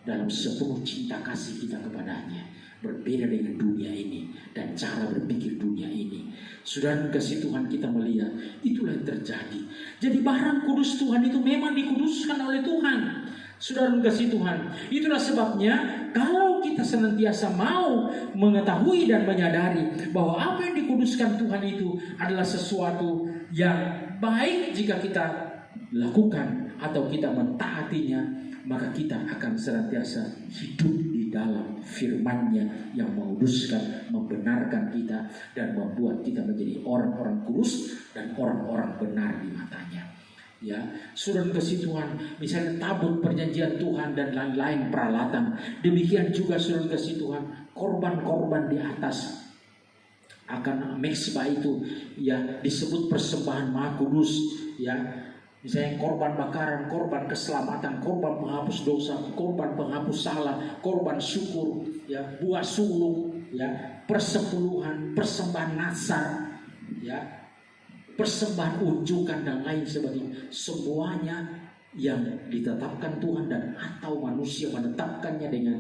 dalam sepenuh cinta kasih kita kepadanya. Berbeda dengan dunia ini dan cara berpikir dunia ini. Sudah kasih Tuhan, kita melihat itulah yang terjadi. Jadi barang kudus Tuhan itu memang dikuduskan oleh Tuhan. Saudara kasih Tuhan, itulah sebabnya kalau kita senantiasa mau mengetahui dan menyadari bahwa apa yang dikuduskan Tuhan itu adalah sesuatu yang baik jika kita lakukan atau kita mentaatinya, maka kita akan senantiasa hidup di dalam firman-Nya yang menguduskan, membenarkan kita, dan membuat kita menjadi orang-orang kudus dan orang-orang benar di matanya. Ya, saudara kasih Tuhan, misalnya tabut perjanjian Tuhan dan lain-lain peralatan. Demikian juga saudara kasih Tuhan, korban-korban di atas akan mezbah itu, ya, disebut persembahan maha kudus. Ya, misalnya korban bakaran, korban keselamatan, korban penghapus dosa, korban penghapus salah, korban syukur, ya, buah sulung, ya, persepuluhan, persembahan nazar, ya, persembahan unjukan dan lain sebagainya. Semuanya yang ditetapkan Tuhan dan atau manusia menetapkannya dengan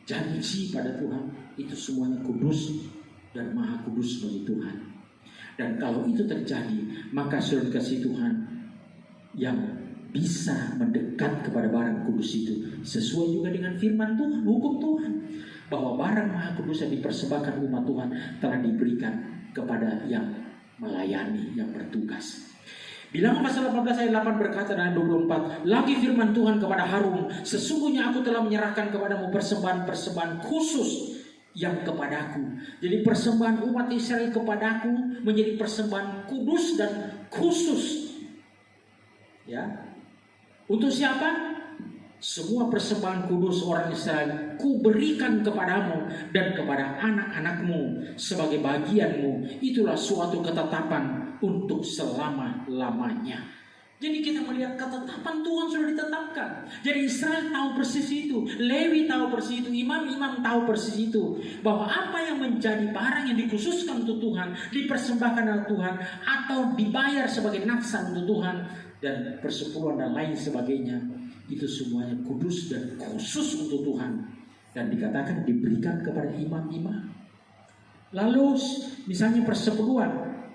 janji pada Tuhan, itu semuanya kudus dan maha kudus bagi Tuhan. Dan kalau itu terjadi, maka saudara kasih Tuhan, yang bisa mendekat kepada barang kudus itu sesuai juga dengan firman Tuhan, hukum Tuhan, bahwa barang maha kudus yang dipersembahkan umat Tuhan telah diberikan kepada yang melayani, yang bertugas. Bilangan pasal 18 ayat 8 berkata dan 24, lagi firman Tuhan kepada Harun, sesungguhnya aku telah menyerahkan kepadamu persembahan-persembahan khusus yang kepadaku. Jadi persembahan umat Israel kepadaku menjadi persembahan kudus dan khusus. Ya, untuk siapa? Semua persembahan kudus orang Israel ku berikan kepadamu dan kepada anak-anakmu sebagai bagianmu. Itulah suatu ketetapan untuk selama-lamanya. Jadi kita melihat ketetapan Tuhan sudah ditetapkan. Jadi Israel tahu persis itu, Lewi tahu persis itu, imam-imam tahu persis itu, bahwa apa yang menjadi barang yang dikhususkan untuk Tuhan, dipersembahkan oleh Tuhan, atau dibayar sebagai nafsan untuk Tuhan, dan persepuluhan dan lain sebagainya, itu semuanya kudus dan khusus untuk Tuhan, dan dikatakan diberikan kepada imam-imam. Lalu misalnya persepuluhan,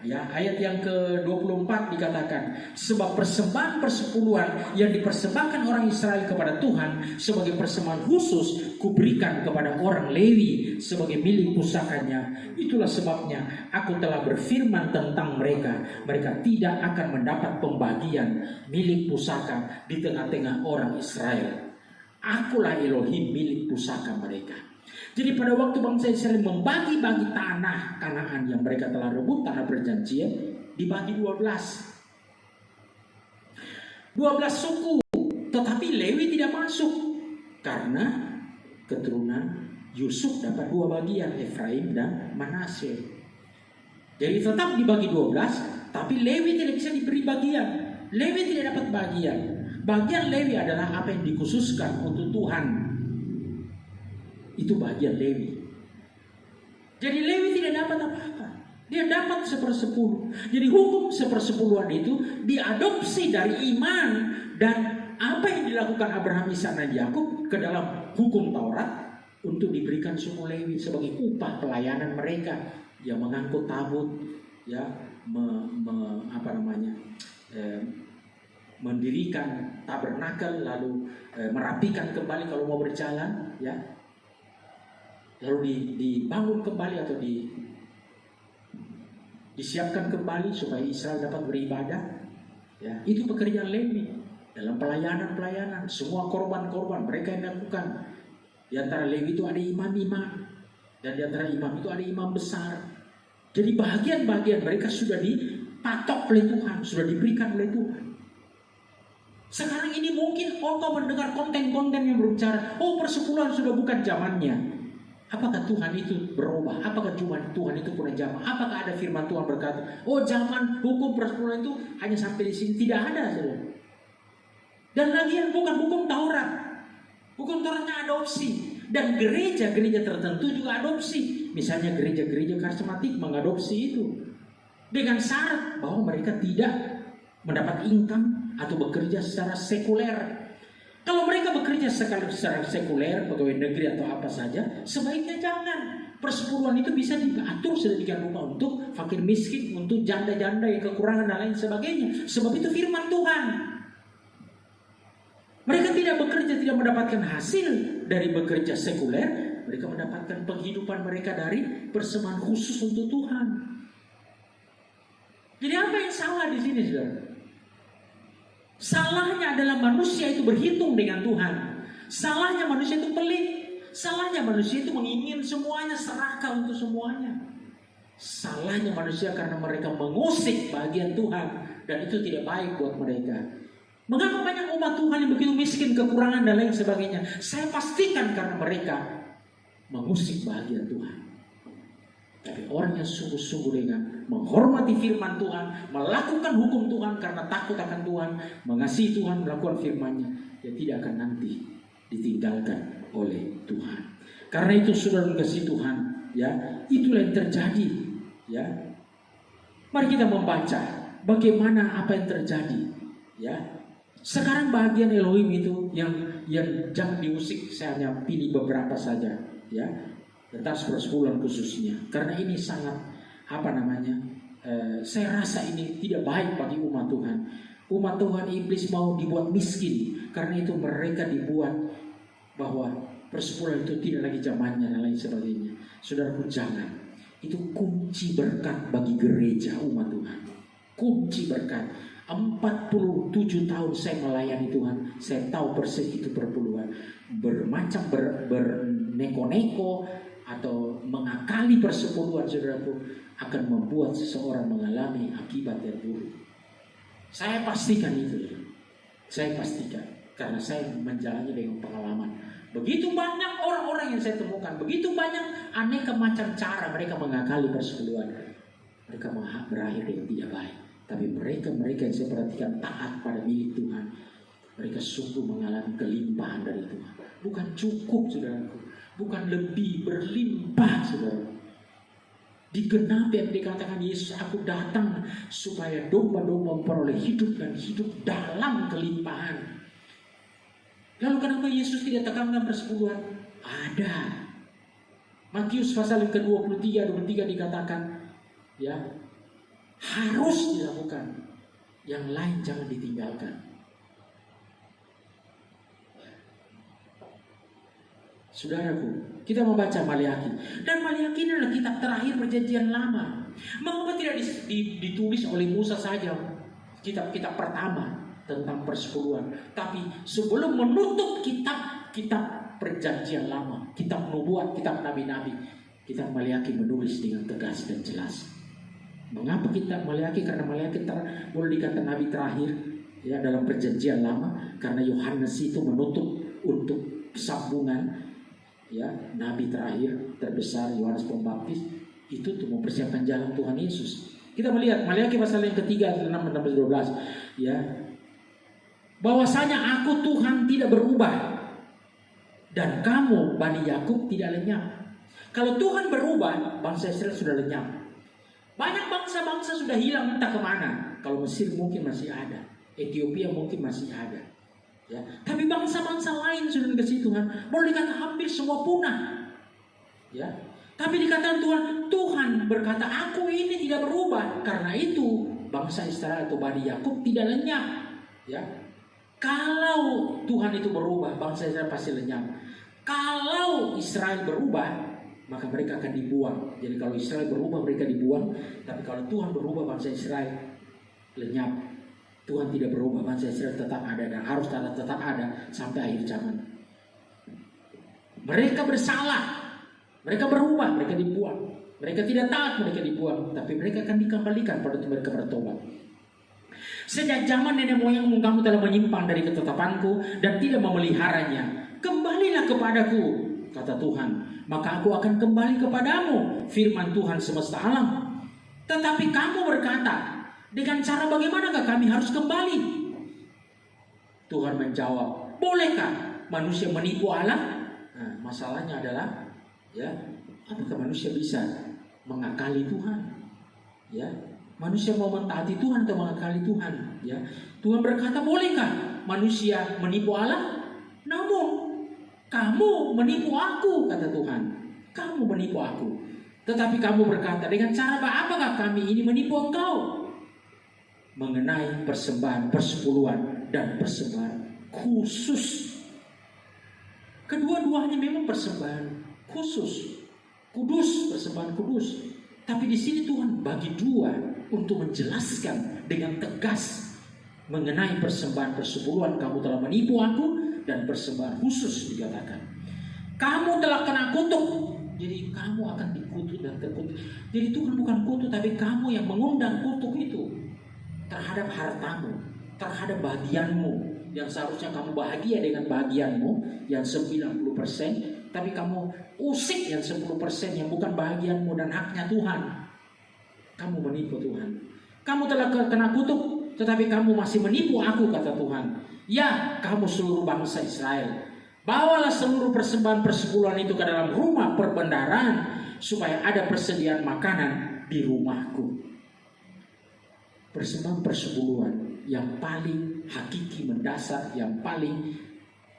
ya, ayat yang ke-24 dikatakan, sebab persembahan persepuluhan yang dipersembahkan orang Israel kepada Tuhan sebagai persembahan khusus kuberikan kepada orang Lewi sebagai milik pusakanya. Itulah sebabnya aku telah berfirman tentang mereka, mereka tidak akan mendapat pembagian milik pusaka di tengah-tengah orang Israel. Akulah Elohim milik pusaka mereka. Jadi pada waktu bangsa Israel membagi-bagi tanah Kanaan yang mereka telah rebut, tanah perjanjian, dibagi 12 suku. Tetapi Lewi tidak masuk karena keturunan Yusuf dapat 2 bagian, Efraim dan Manasye. Jadi tetap dibagi 12, tapi Lewi tidak bisa diberi bagian. Lewi tidak dapat bagian. Bagian Lewi adalah apa yang dikhususkan untuk Tuhan. Itu bagian Lewi. Jadi Lewi tidak dapat apa-apa. Dia dapat 1/10. Jadi hukum 1/10 itu diadopsi dari iman dan apa yang dilakukan Abraham, Ishak dan Yakub ke dalam hukum Taurat untuk diberikan suku Lewi sebagai upah pelayanan mereka. Yang mengangkut tabut, ya, mendirikan tabernakel, lalu merapikan kembali kalau mau berjalan, ya. Lalu dibangun kembali atau disiapkan kembali supaya Israel dapat beribadah. Ya, itu pekerjaan Lewi dalam pelayanan. Semua korban-korban mereka yang lakukan. Di antara Lewi itu ada imam-imam, dan di antara imam itu ada imam besar. Jadi bagian-bagian mereka sudah dipatok oleh Tuhan, sudah diberikan oleh Tuhan. Sekarang ini mungkin kau mendengar konten-konten yang berbicara, oh persepuluhan sudah bukan zamannya. Apakah Tuhan itu berubah? Apakah cuma Tuhan itu punya zaman? Apakah ada firman Tuhan berkata, oh zaman hukum persepuluhan itu hanya sampai di sini? Tidak ada, saudara. Dan lagian bukan hukum Taurat. Hukum Tauratnya adopsi. Dan gereja-gereja tertentu juga adopsi. Misalnya gereja-gereja karismatik mengadopsi itu. Dengan syarat bahwa mereka tidak mendapat income atau bekerja secara sekuler. Kalau mereka bekerja secara sekuler, pegawai negeri atau apa saja, sebaiknya jangan. Persepuluhan itu bisa diatur sedemikian rupa untuk fakir miskin, untuk janda-janda yang kekurangan dan lain sebagainya. Sebab itu firman Tuhan. Mereka tidak bekerja, tidak mendapatkan hasil dari bekerja sekuler. Mereka mendapatkan penghidupan mereka dari persembahan khusus untuk Tuhan. Jadi apa yang salah di sini, saudara? Salahnya adalah manusia itu berhitung dengan Tuhan. Salahnya manusia itu pelit. Salahnya manusia itu menginginkan semuanya, serakah untuk semuanya. Salahnya manusia karena mereka mengusik bagian Tuhan, dan itu tidak baik buat mereka. Mengapa banyak umat Tuhan yang begitu miskin, kekurangan dan lain sebagainya? Saya pastikan karena mereka mengusik bagian Tuhan. Tapi orang yang sungguh-sungguh dengan menghormati firman Tuhan, melakukan hukum Tuhan karena takut akan Tuhan, mengasihi Tuhan, melakukan firman-Nya, dia tidak akan nanti ditinggalkan oleh Tuhan. Karena itu saudara kasih Tuhan, ya, itulah yang terjadi, ya. Mari kita membaca bagaimana apa yang terjadi, ya. Sekarang bagian Elohim itu yang jangan diusik, saya hanya pilih beberapa saja, ya. Tentang persepuluhan khususnya, karena ini sangat saya rasa ini tidak baik bagi umat Tuhan. Umat Tuhan, iblis mau dibuat miskin, karena itu mereka dibuat bahwa persepuluhan itu tidak lagi zamannya dan lain sebagainya. Saudaraku, jangan. Itu kunci berkat bagi gereja umat Tuhan. Kunci berkat. 47 tahun saya melayani Tuhan, saya tahu persis itu perpuluhan. Bermacam berneko-neko atau mengakali persepuluhan, saudaraku, akan membuat seseorang mengalami akibat yang buruk. Saya pastikan itu. Saya pastikan, karena saya menjalani dengan pengalaman. Begitu banyak orang-orang yang saya temukan, begitu banyak aneka macam cara mereka mengakali persepuluhan. Mereka berakhir dengan tidak baik. Tapi mereka yang saya perhatikan taat pada milik Tuhan, mereka sungguh mengalami kelimpahan dari Tuhan. Bukan cukup, saudaraku, bukan lebih, berlimpah, saudara. Digenapi yang dikatakan Yesus, aku datang supaya domba-domba memperoleh hidup dan hidup dalam kelimpahan. Lalu kenapa Yesus tidak tekankan persepuluhan? Ada. Matius pasal yang ke-23 dikatakan, ya, harus dilakukan. Yang lain jangan ditinggalkan. Saudaraku, kita membaca Maliaki. Dan Maliaki ini adalah kitab terakhir perjanjian lama. Mengapa tidak ditulis oleh Musa saja kitab-kitab pertama tentang persepuluhan? Tapi sebelum menutup kitab perjanjian lama, kitab nubuat, kitab nabi-nabi, kitab Maliaki menulis dengan tegas dan jelas. Mengapa kitab Maliaki? Karena Maliaki boleh dikata nabi terakhir, ya, dalam perjanjian lama. Karena Yohanes itu menutup untuk sambungan, ya, nabi terakhir terbesar Yohanes Pembaptis itu untuk mempersiapkan jalan Tuhan Yesus. Kita melihat Maliaki pasal yang ketiga 6-12, ya, bahwasanya aku Tuhan tidak berubah dan kamu Bani Yakub tidak lenyap. Kalau Tuhan berubah, bangsa Israel sudah lenyap. Banyak bangsa-bangsa sudah hilang, entah kemana. Kalau Mesir mungkin masih ada, Ethiopia mungkin masih ada, ya. Tapi bangsa-bangsa lain sudah dikasih Tuhan, boleh dikata hampir semua punah, ya. Tapi dikatakan Tuhan berkata, aku ini tidak berubah. Karena itu bangsa Israel atau Bani Yakub tidak lenyap. Ya, kalau Tuhan itu berubah, bangsa Israel pasti lenyap. Kalau Israel berubah, maka mereka akan dibuang. Jadi kalau Israel berubah, mereka dibuang. Tapi kalau Tuhan berubah, bangsa Israel lenyap. Tuhan tidak berubah, bangsa Israel tetap ada dan harus tetap ada sampai akhir zaman. Mereka bersalah, mereka berubah, mereka dibuang. Mereka tidak taat, mereka dibuang. Tapi mereka akan dikembalikan pada mereka bertobat. Sejak zaman nenek moyangmu kamu telah menyimpang dari ketetapanku dan tidak memeliharanya. Kembalilah kepadaku, kata Tuhan, maka aku akan kembali kepadamu, firman Tuhan semesta alam. Tetapi kamu berkata, dengan cara bagaimanakah kami harus kembali? Tuhan menjawab, bolehkah manusia menipu Allah? Nah, masalahnya adalah, ya, apakah manusia bisa mengakali Tuhan? Ya, manusia mau mentaati Tuhan atau mengakali Tuhan? Ya, Tuhan berkata, bolehkah manusia menipu Allah? Namun kamu menipu aku, kata Tuhan. Kamu menipu aku. Tetapi kamu berkata, dengan cara apakah kami ini menipu engkau? Mengenai persembahan persepuluhan dan persembahan khusus. Kedua-duanya memang persembahan khusus, kudus, persembahan kudus. Tapi di sini Tuhan bagi dua untuk menjelaskan dengan tegas mengenai persembahan persepuluhan. Kamu telah menipu aku, dan persembahan khusus dikatakan. Kamu telah kena kutuk. Jadi kamu akan dikutuk dan terkutuk. Jadi Tuhan bukan kutuk, tapi kamu yang mengundang kutuk itu terhadap hartamu, terhadap bagianmu. Yang seharusnya kamu bahagia dengan bagianmu yang 90%, tapi kamu usik yang 10% yang bukan bagianmu dan haknya Tuhan. Kamu menipu Tuhan. Kamu telah kena kutuk, tetapi kamu masih menipu aku, kata Tuhan. Ya, kamu seluruh bangsa Israel, bawalah seluruh persembahan persepuluhan itu ke dalam rumah perbendaharaan, supaya ada persediaan makanan di rumahku. Persembahan persepuluhan yang paling hakiki, mendasar, yang paling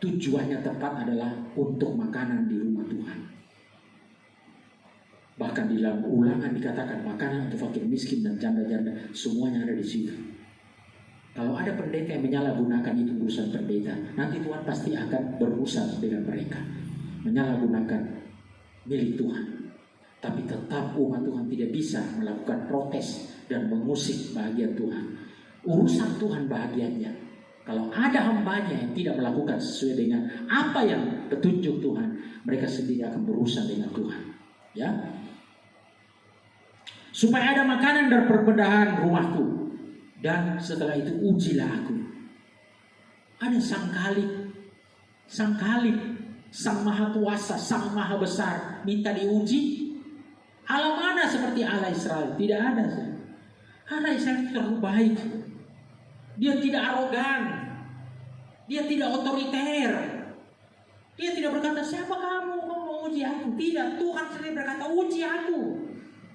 tujuannya tepat adalah untuk makanan di rumah Tuhan. Bahkan di dalam Ulangan dikatakan makanan untuk fakir miskin dan janda-janda, semuanya ada di situ. Kalau ada pendeta yang menyalahgunakan itu urusan pendeta, nanti Tuhan pasti akan berurusan dengan mereka. Menyalahgunakan milik Tuhan. Tapi tetap umat Tuhan tidak bisa melakukan protes dan mengusik bahagian Tuhan. Urusan Tuhan bahagiannya. Kalau ada hambanya yang tidak melakukan sesuai dengan apa yang petunjuk Tuhan, mereka sendiri akan berurusan dengan Tuhan. Ya, supaya ada makanan dari perbendaharaan rumahku. Dan setelah itu ujilah aku. Ada sang Khalid, sang Maha Kuasa, sang Maha Besar minta diuji. Allah mana seperti Allah Israel? Tidak ada. Allah Israel itu terlalu baik. Dia tidak arogan. Dia tidak otoriter. Dia tidak berkata, siapa kamu mau uji aku? Tidak, Tuhan sendiri berkata, uji aku.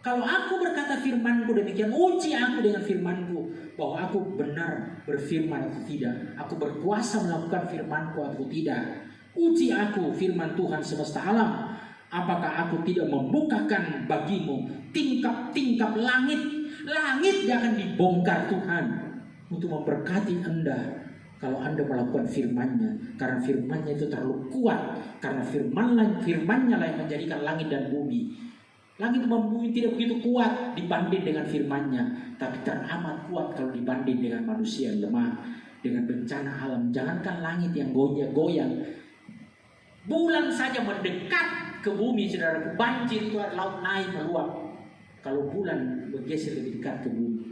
Kalau aku berkata firmanku demikian, uji aku dengan firmanku, bahwa aku benar berfirman atau tidak, aku berkuasa melakukan firmanku atau tidak. Uji aku, firman Tuhan semesta alam, apakah aku tidak membukakan bagimu tingkap-tingkap langit. Langit yang akan dibongkar Tuhan untuk memberkati Anda kalau Anda melakukan firman-Nya, karena firman-Nya itu terlalu kuat, karena firman-Nya lah yang menjadikan langit dan bumi. Langit dan bumi tidak begitu kuat dibanding dengan firman-Nya, tapi teramat kuat kalau dibanding dengan manusia yang lemah, dengan bencana alam. Jangankan langit yang goyang, bulan saja mendekat ke bumi, saudara, banjir itu laut naik meluap. Kalau bulan bergeser lebih dekat ke bumi,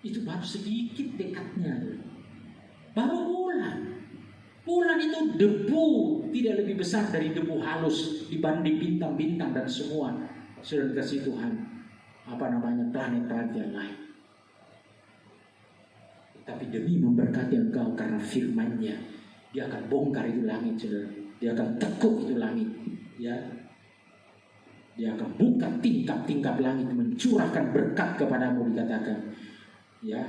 itu baru sedikit dekatnya. Baru bulan. Bulan itu debu tidak lebih besar dari debu halus dibanding bintang-bintang dan semua sudah dikasih Tuhan planet-planet yang lain. Tapi demi memberkati engkau karena firman-Nya, Dia akan bongkar itu langit, saudara. Dia akan tekuk itu langit, ya. Dia akan buka tingkap-tingkap langit, mencurahkan berkat kepadamu, dikatakan. Ya,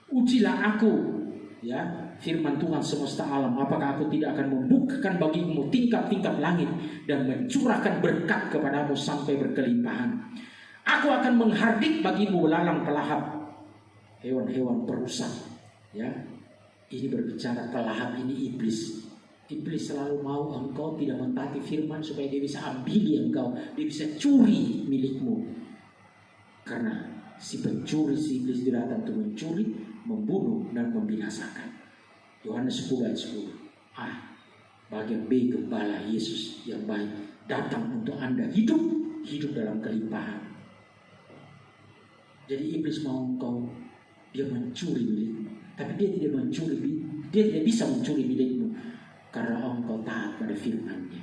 ujilah aku, ya. Firman Tuhan semesta alam, apakah aku tidak akan membukakan bagimu tingkap-tingkap langit dan mencurahkan berkat kepadamu sampai berkelimpahan. Aku akan menghardik bagimu belalang pelahap, hewan-hewan perusak. Ya, ini berbicara pelahap ini iblis. Iblis selalu mau engkau tidak mentaati firman supaya dia bisa ambili engkau, dia bisa curi milikmu. Karena si pencuri, si iblis itu datang untuk mencuri, membunuh, dan membinasakan. Yohanes 10 ayat 10. Bagian B, gembala Yesus yang baik datang untuk Anda hidup dalam kelimpahan. Jadi iblis mau engkau, dia mencuri milikmu, tapi dia tidak bisa mencuri milikmu karena engkau taat pada firman-Nya.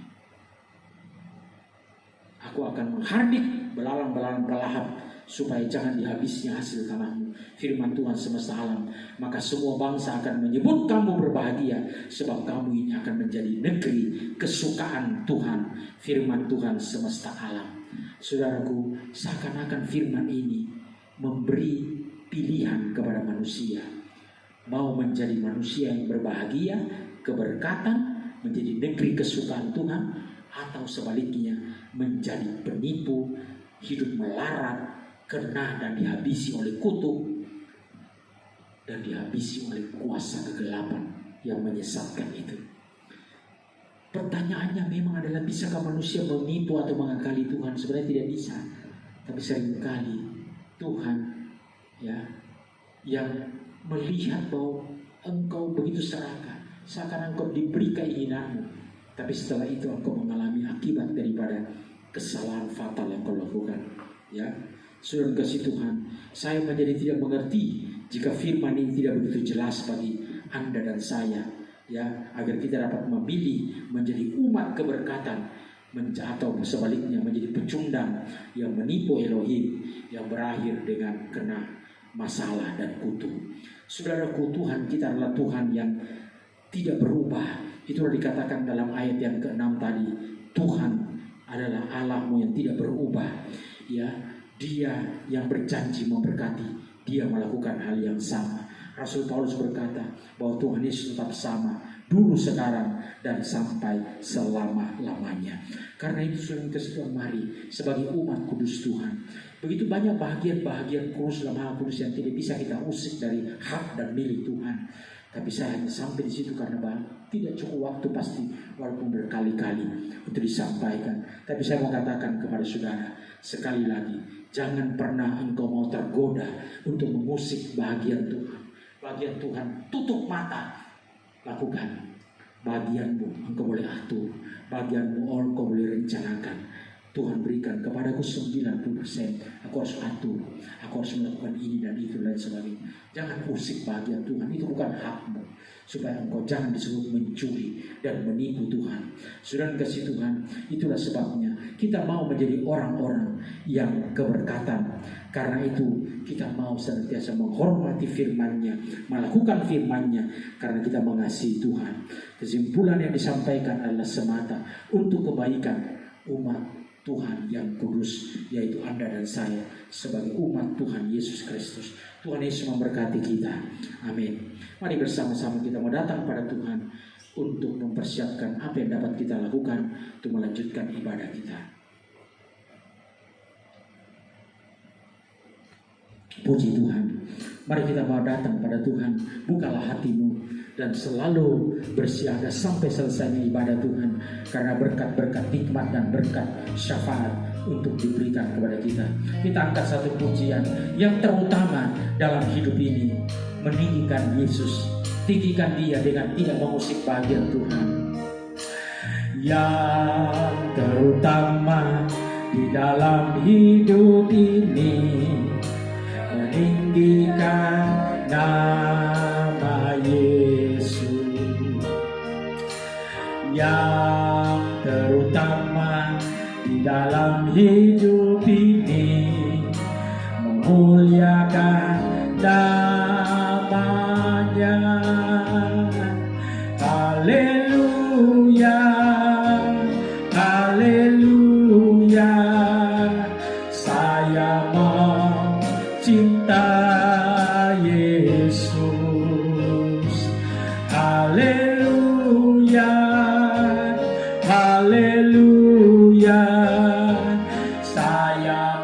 Aku akan menghardik belalang-belalang pelahap supaya jangan dihabisnya hasil tanahmu. Firman Tuhan semesta alam. Maka semua bangsa akan menyebut kamu berbahagia, sebab kamu ini akan menjadi negeri kesukaan Tuhan. Firman Tuhan semesta alam. Saudaraku, seakan-akan firman ini memberi pilihan kepada manusia. Mau menjadi manusia yang berbahagia, keberkatan, menjadi negeri kesukaan Tuhan, atau sebaliknya menjadi penipu, hidup melarat, kena dan dihabisi oleh kutuk, dan dihabisi oleh kuasa kegelapan yang menyesatkan itu. Pertanyaannya memang adalah, bisakah manusia menipu atau mengakali Tuhan? Sebenarnya tidak bisa. Tapi seringkali Tuhan yang melihat bahwa engkau begitu serakah, seakan engkau diberi keinginanmu, tapi setelah itu engkau mengalami akibat daripada kesalahan fatal yang kau lakukan. Ya, saudara kasih Tuhan, saya menjadi tidak mengerti jika firman ini tidak begitu jelas bagi Anda dan saya, ya, agar kita dapat memilih menjadi umat keberkatan, atau sebaliknya menjadi pecundang yang menipu Elohim, yang berakhir dengan kena masalah dan kutuk. Saudaraku, Tuhan kita adalah Tuhan yang tidak berubah. Itulah dikatakan dalam ayat yang ke-6 tadi. Tuhan adalah Allah-Mu yang tidak berubah. Ya, Dia yang berjanji memberkati, Dia melakukan hal yang sama. Rasul Paulus berkata bahwa Tuhan Yesus tetap sama, dulu, sekarang, dan sampai selama-lamanya. Karena itu saudara kasih Tuhan, mari sebagai umat kudus Tuhan, begitu banyak bahagian-bahagian kudus dalam hal kudus yang tidak bisa kita usik dari hak dan milik Tuhan. Tapi saya hanya sampai di situ karena tidak cukup waktu pasti, walaupun berkali-kali untuk disampaikan. Tapi saya mau katakan kepada saudara sekali lagi, jangan pernah engkau mau tergoda untuk mengusik bahagian Tuhan. Bagian Tuhan, tutup mata, lakukan. Bagianmu engkau boleh atur, bagianmu engkau boleh rencanakan. Tuhan berikan kepadaku 90%, aku harus atur, aku harus melakukan ini dan itu dan sebagainya. Jangan usik bagian Tuhan, itu bukan hakmu, supaya engkau jangan disebut mencuri dan menipu Tuhan. Saudara kasih Tuhan, itulah sebabnya kita mau menjadi orang-orang yang keberkatan. Karena itu kita mau senantiasa menghormati firman-Nya, melakukan firman-Nya, karena kita mengasihi Tuhan. Kesimpulan yang disampaikan adalah semata untuk kebaikan umat Tuhan yang kudus, yaitu Anda dan saya sebagai umat Tuhan Yesus Kristus. Tuhan Yesus memberkati kita. Amin. Mari bersama-sama kita mau datang pada Tuhan untuk mempersiapkan apa yang dapat kita lakukan untuk melanjutkan ibadah kita. Puji Tuhan. Mari kita mau datang pada Tuhan. Bukalah hatimu dan selalu bersiaga sampai selesainya ibadah Tuhan, karena berkat-berkat nikmat dan berkat syafaat untuk diberikan kepada kita. Kita angkat satu pujian yang terutama dalam hidup ini, meninggikan Yesus, tinggikan Dia dengan tidak mengusik bagian Tuhan. Yang terutama di dalam hidup ini, meninggikan nama Yesus. Yang terutama di dalam hidup ini, memuliakan nama-Nya. Haleluya, haleluya, saya mencinta Yesus. Haleluya, haleluya, saya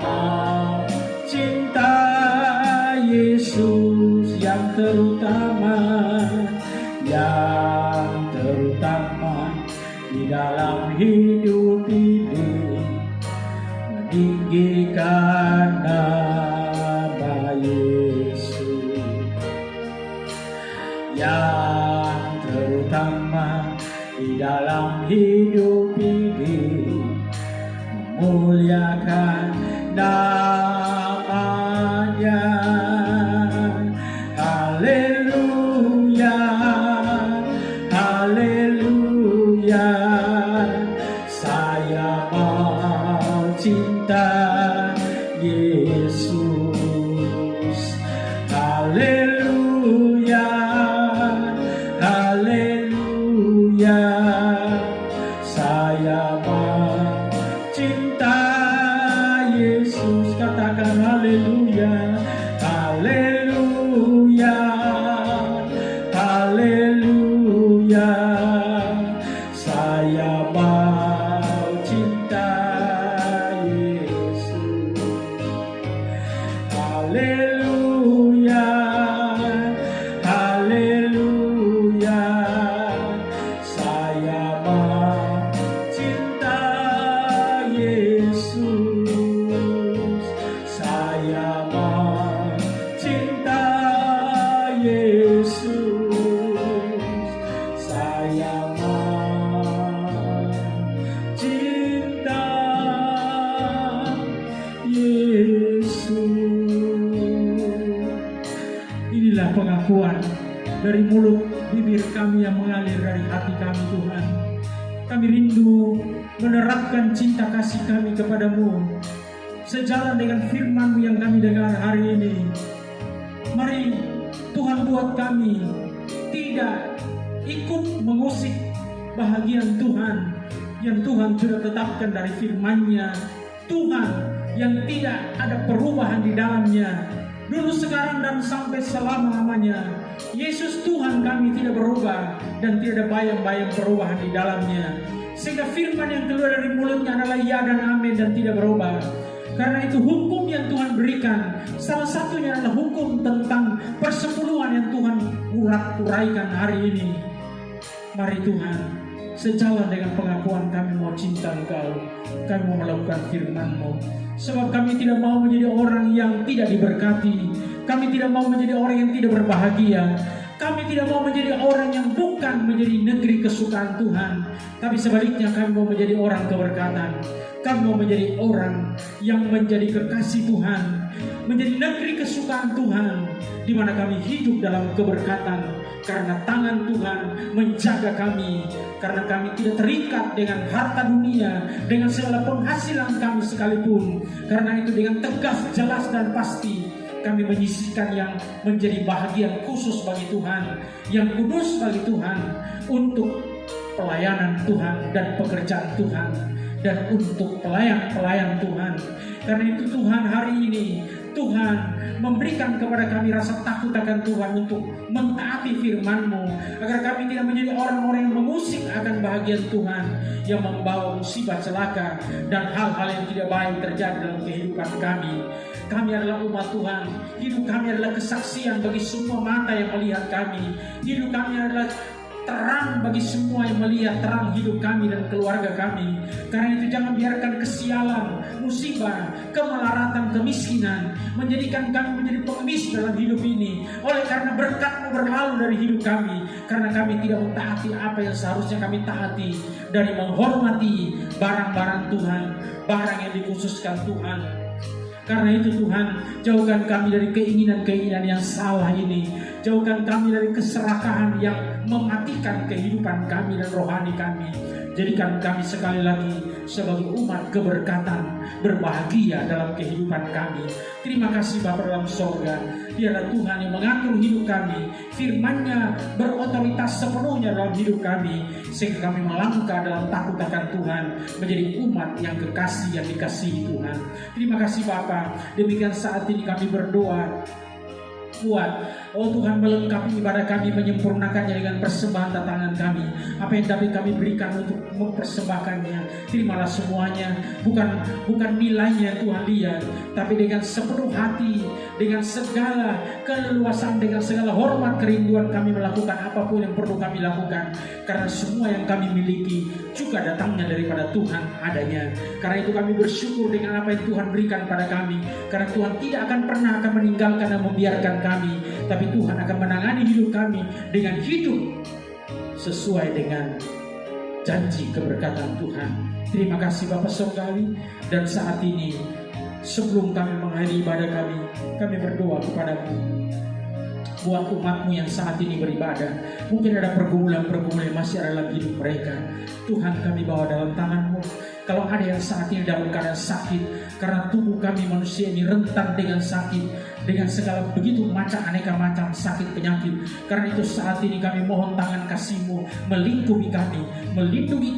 tinggikan nama Yesus yang terutama di dalam hidup ini, memuliakan namanya. Haleluya, haleluya, saya mau cinta Yesus. Haleluya, haleluya, saya mau cinta Yesus. Katakan haleluya, haleluya, haleluya, saya mau cinta Yesus. Haleluya, haleluya, saya mau cinta Yesus. Saya mau cinta Yesus. Saya mau cinta Yesus. Inilah pengakuan dari mulut bibir kami yang mengalir dari hati kami, Tuhan. Kami rindu menerapkan cinta kasih kami kepadamu sejalan dengan firman-Mu yang kami dengar hari ini. Mari Tuhan buat kami tidak ikut mengusik bahagian Tuhan yang Tuhan sudah tetapkan dari firman-Nya. Tuhan yang tidak ada perubahan di dalamnya, dulu, sekarang, dan sampai selama-lamanya. Yesus Tuhan kami tidak berubah dan tidak ada bayang-bayang perubahan di dalamnya. Sehingga firman yang keluar dari mulutnya adalah ya dan amin dan tidak berubah. Karena itu hukum yang Tuhan berikan, salah satunya adalah hukum tentang persepuluhan yang Tuhan uraikan hari ini. Mari Tuhan, sejalan dengan pengakuan kami mau cinta Engkau, kami mau melakukan firman-Mu. Sebab kami tidak mau menjadi orang yang tidak diberkati, kami tidak mau menjadi orang yang tidak berbahagia, kami tidak mau menjadi orang yang bukan menjadi negeri kesukaan Tuhan, tapi sebaliknya kami mau menjadi orang keberkatan. Kami mau menjadi orang yang menjadi kekasih Tuhan, menjadi negeri kesukaan Tuhan, di mana kami hidup dalam keberkatan karena tangan Tuhan menjaga kami, karena kami tidak terikat dengan harta dunia, dengan segala penghasilan kami sekalipun. Karena itu dengan tegas, jelas, dan pasti kami menyisihkan yang menjadi bahagian khusus bagi Tuhan, yang kudus bagi Tuhan, untuk pelayanan Tuhan dan pekerjaan Tuhan, dan untuk pelayan-pelayan Tuhan. Karena itu Tuhan, hari ini Tuhan memberikan kepada kami rasa takut akan Tuhan untuk mentaati firman-Mu, agar kami tidak menjadi orang-orang yang mengusik akan bahagian Tuhan, yang membawa musibah, celaka, dan hal-hal yang tidak baik terjadi dalam kehidupan kami. Kami adalah umat Tuhan, hidup kami adalah kesaksian bagi semua mata yang melihat kami. Hidup kami adalah terang bagi semua yang melihat terang hidup kami dan keluarga kami. Karena itu jangan biarkan kesialan, musibah, kemelaratan, kemiskinan menjadikan kami menjadi pengemis dalam hidup ini. Oleh karena berkat-Mu berlalu dari hidup kami, karena kami tidak mentaati apa yang seharusnya kami taati, dari menghormati barang-barang Tuhan, barang yang dikhususkan Tuhan. Karena itu Tuhan, jauhkan kami dari keinginan-keinginan yang salah ini. Jauhkan kami dari keserakahan yang mematikan kehidupan kami dan rohani kami. Jadikan kami sekali lagi sebagai umat keberkatan, berbahagia dalam kehidupan kami. Terima kasih Bapa dalam sorga. Dialah Tuhan yang mengatur hidup kami. Firman-Nya berotoritas sepenuhnya dalam hidup kami, sehingga kami melangkah dalam takut akan Tuhan, menjadi umat yang kekasih, yang dikasihi Tuhan. Terima kasih Bapa. Demikian saat ini kami berdoa, kuat. Oh Tuhan, melengkapi ibadah kami, menyempurnakannya dengan persembahan tangan kami. Apa yang dapat kami berikan untuk mempersembahkannya, terimalah semuanya. Bukan nilainya Tuhan lihat, tapi dengan sepenuh hati, dengan segala keleluasan, dengan segala hormat, kerinduan kami melakukan apapun yang perlu kami lakukan. Karena semua yang kami miliki juga datangnya daripada Tuhan adanya. Karena itu kami bersyukur dengan apa yang Tuhan berikan pada kami. Karena Tuhan tidak akan pernah akan meninggalkan dan membiarkan kami, tapi Tuhan akan menangani hidup kami dengan hidup sesuai dengan janji keberkatan Tuhan. Terima kasih Bapa Surgawi. Dan saat ini sebelum kami mengakhiri ibadah kami berdoa kepadamu buat umatmu yang saat ini beribadah. Mungkin ada pergumulan-pergumulan yang masih ada dalam hidup mereka. Tuhan, kami bawa dalam tangan-Mu. Kalau ada yang saat ini dalam keadaan sakit, karena tubuh kami manusia ini rentan dengan sakit, dengan segala begitu macam aneka macam sakit penyakit. Karena itu saat ini kami mohon tangan kasih-Mu melindungi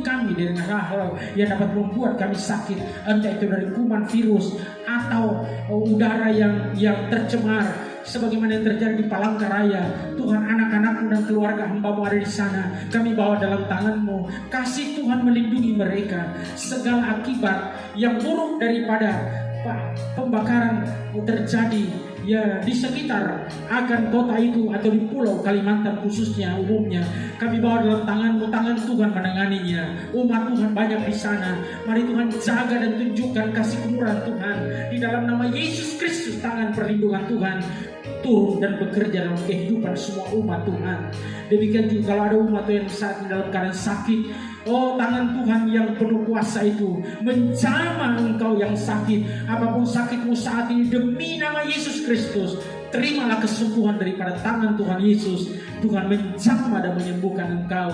kami dengan hal-hal yang dapat membuat kami sakit, entah itu dari kuman, virus, atau udara yang tercemar, sebagaimana yang terjadi di Palangkaraya. Tuhan, anak-anak-Mu dan keluarga Hamba-Mu ada di sana, kami bawa dalam tangan-Mu. Kasih Tuhan melindungi mereka. Segala akibat yang buruk daripada pembakaran terjadi ya di sekitar akan kota itu atau di pulau Kalimantan khususnya umumnya, kami bawa dalam tangan-Mu. Tangan Tuhan menanganinya. Umat Tuhan banyak di sana. Mari Tuhan jaga dan tunjukkan kasih kemurahan Tuhan. Di dalam nama Yesus Kristus, tangan perlindungan Tuhan turun dan bekerja dalam kehidupan semua umat Tuhan. Demikian juga kalau ada umat yang saat ini dalam keadaan sakit, tangan Tuhan yang penuh kuasa itu menjamah engkau yang sakit. Apapun sakitmu saat ini, demi nama Yesus Kristus, terimalah kesembuhan daripada tangan Tuhan Yesus. Tuhan menjamah dan menyembuhkan engkau.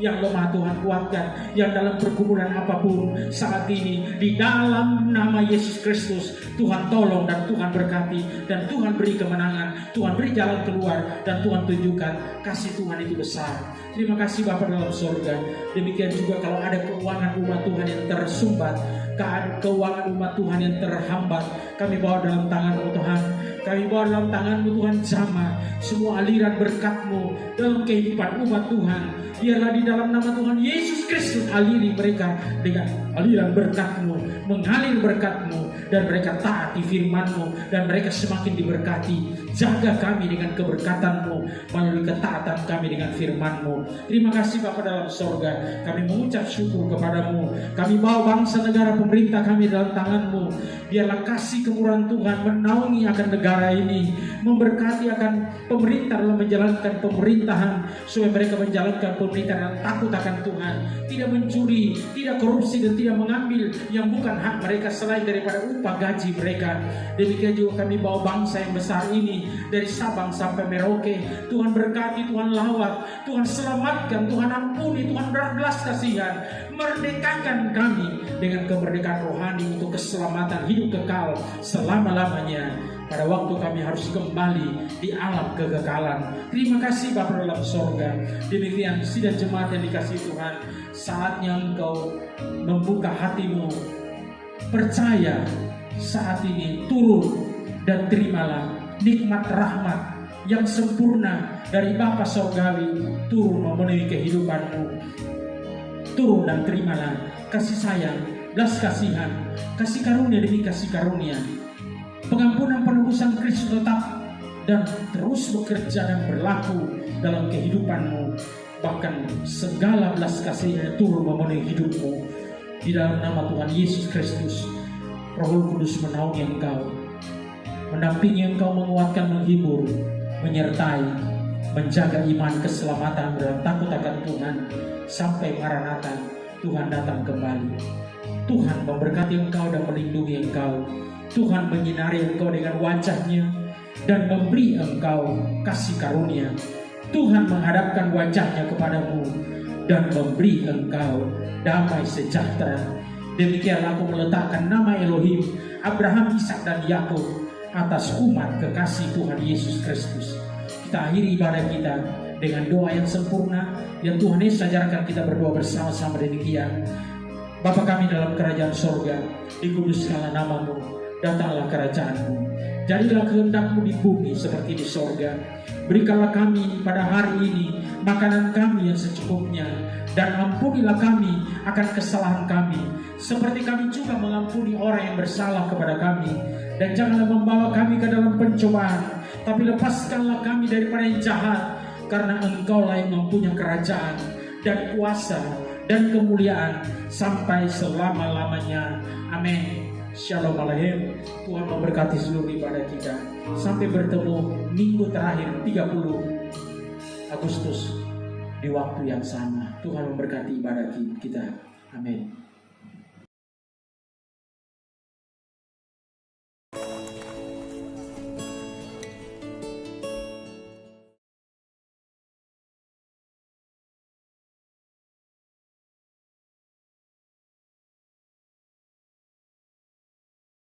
Yang lemah Tuhan kuatkan, yang dalam pergumulan apapun saat ini, di dalam nama Yesus Kristus, Tuhan tolong dan Tuhan berkati, dan Tuhan beri kemenangan, Tuhan beri jalan keluar, dan Tuhan tunjukkan kasih Tuhan itu besar. Terima kasih Bapa dalam surga. Demikian juga kalau ada keuangan umat Tuhan yang tersumbat, keuangan umat Tuhan yang terhambat, kami bawa dalam tangan-Mu Tuhan. Kami bawa dalam tangan-Mu Tuhan, jamah semua aliran berkat-Mu dalam kehidupan umat Tuhan. Biarlah di dalam nama Tuhan Yesus Kristus aliri mereka dengan aliran berkat-Mu, mengalir berkat-Mu, dan mereka taati firman-Mu, dan mereka semakin diberkati. Jaga kami dengan keberkatan-Mu melalui ketaatan kami dengan firman-Mu. Terima kasih Bapa dalam sorga. Kami mengucap syukur kepadamu. Kami bawa bangsa negara pemerintah kami dalam tangan-Mu. Biarlah kasih kemurahan Tuhan menaungi akan negara ini, memberkati akan pemerintah dalam menjalankan pemerintahan, supaya mereka menjalankan pemerintahan yang takut akan Tuhan, tidak mencuri, tidak korupsi, dan tidak mengambil yang bukan hak mereka selain daripada upah gaji mereka. Demikian juga kami bawa bangsa yang besar ini dari Sabang sampai Merauke. Tuhan berkati, Tuhan lawat, Tuhan selamatkan, Tuhan ampuni, Tuhan berbelas kasihan, merdekakan kami dengan kemerdekaan rohani untuk keselamatan hidup kekal selama-lamanya. Pada waktu kami harus kembali di alam kekekalan. Terima kasih Bapa dalam sorga. Demikian sidang jemaat yang dikasihi Tuhan, saatnya engkau membuka hatimu, percaya saat ini, turun dan terimalah nikmat rahmat yang sempurna dari Bapa Sorgawi turun memenuhi kehidupanmu. Turun dan terimalah kasih sayang, belas kasihan, kasih karunia demi kasih karunia. Pengampunan penebusan Kristus tetap dan terus bekerja dan berlaku dalam kehidupanmu. Bahkan segala belas kasih-Nya turun memenuhi hidupmu. Di dalam nama Tuhan Yesus Kristus, Roh Kudus menaungi engkau, mendampingi engkau, menguatkan, menghibur, menyertai, menjaga iman, keselamatan dalam takut akan Tuhan sampai Maranatha, Tuhan datang kembali. Tuhan memberkati engkau dan melindungi engkau. Tuhan menyinari engkau dengan wajah-Nya dan memberi engkau kasih karunia. Tuhan menghadapkan wajah-Nya kepadamu dan memberi engkau damai sejahtera. Demikianlah aku meletakkan nama Elohim, Abraham, Ishak, dan Yakub atas umat kekasih Tuhan Yesus Kristus. Kita akhiri ibadah kita dengan doa yang sempurna yang Tuhan Yesus ajarkan kita berdoa bersama-sama demikian. Bapa kami dalam kerajaan sorga, dikuduskanlah nama-Mu. Datanglah kerajaan-Mu, jadilah kehendak-Mu di bumi seperti di sorga. Berikanlah kami pada hari ini makanan kami yang secukupnya, dan ampunilah kami akan kesalahan kami, seperti kami juga mengampuni orang yang bersalah kepada kami. Dan janganlah membawa kami ke dalam pencobaan, tapi lepaskanlah kami daripada yang jahat, karena Engkau lah yang mempunyai kerajaan dan kuasa dan kemuliaan sampai selama-lamanya. Amin. Shalom Aleichem. Tuhan memberkati seluruh ibadah kita. Sampai bertemu minggu terakhir 30 Agustus di waktu yang sama. Tuhan memberkati ibadah kita. Amin.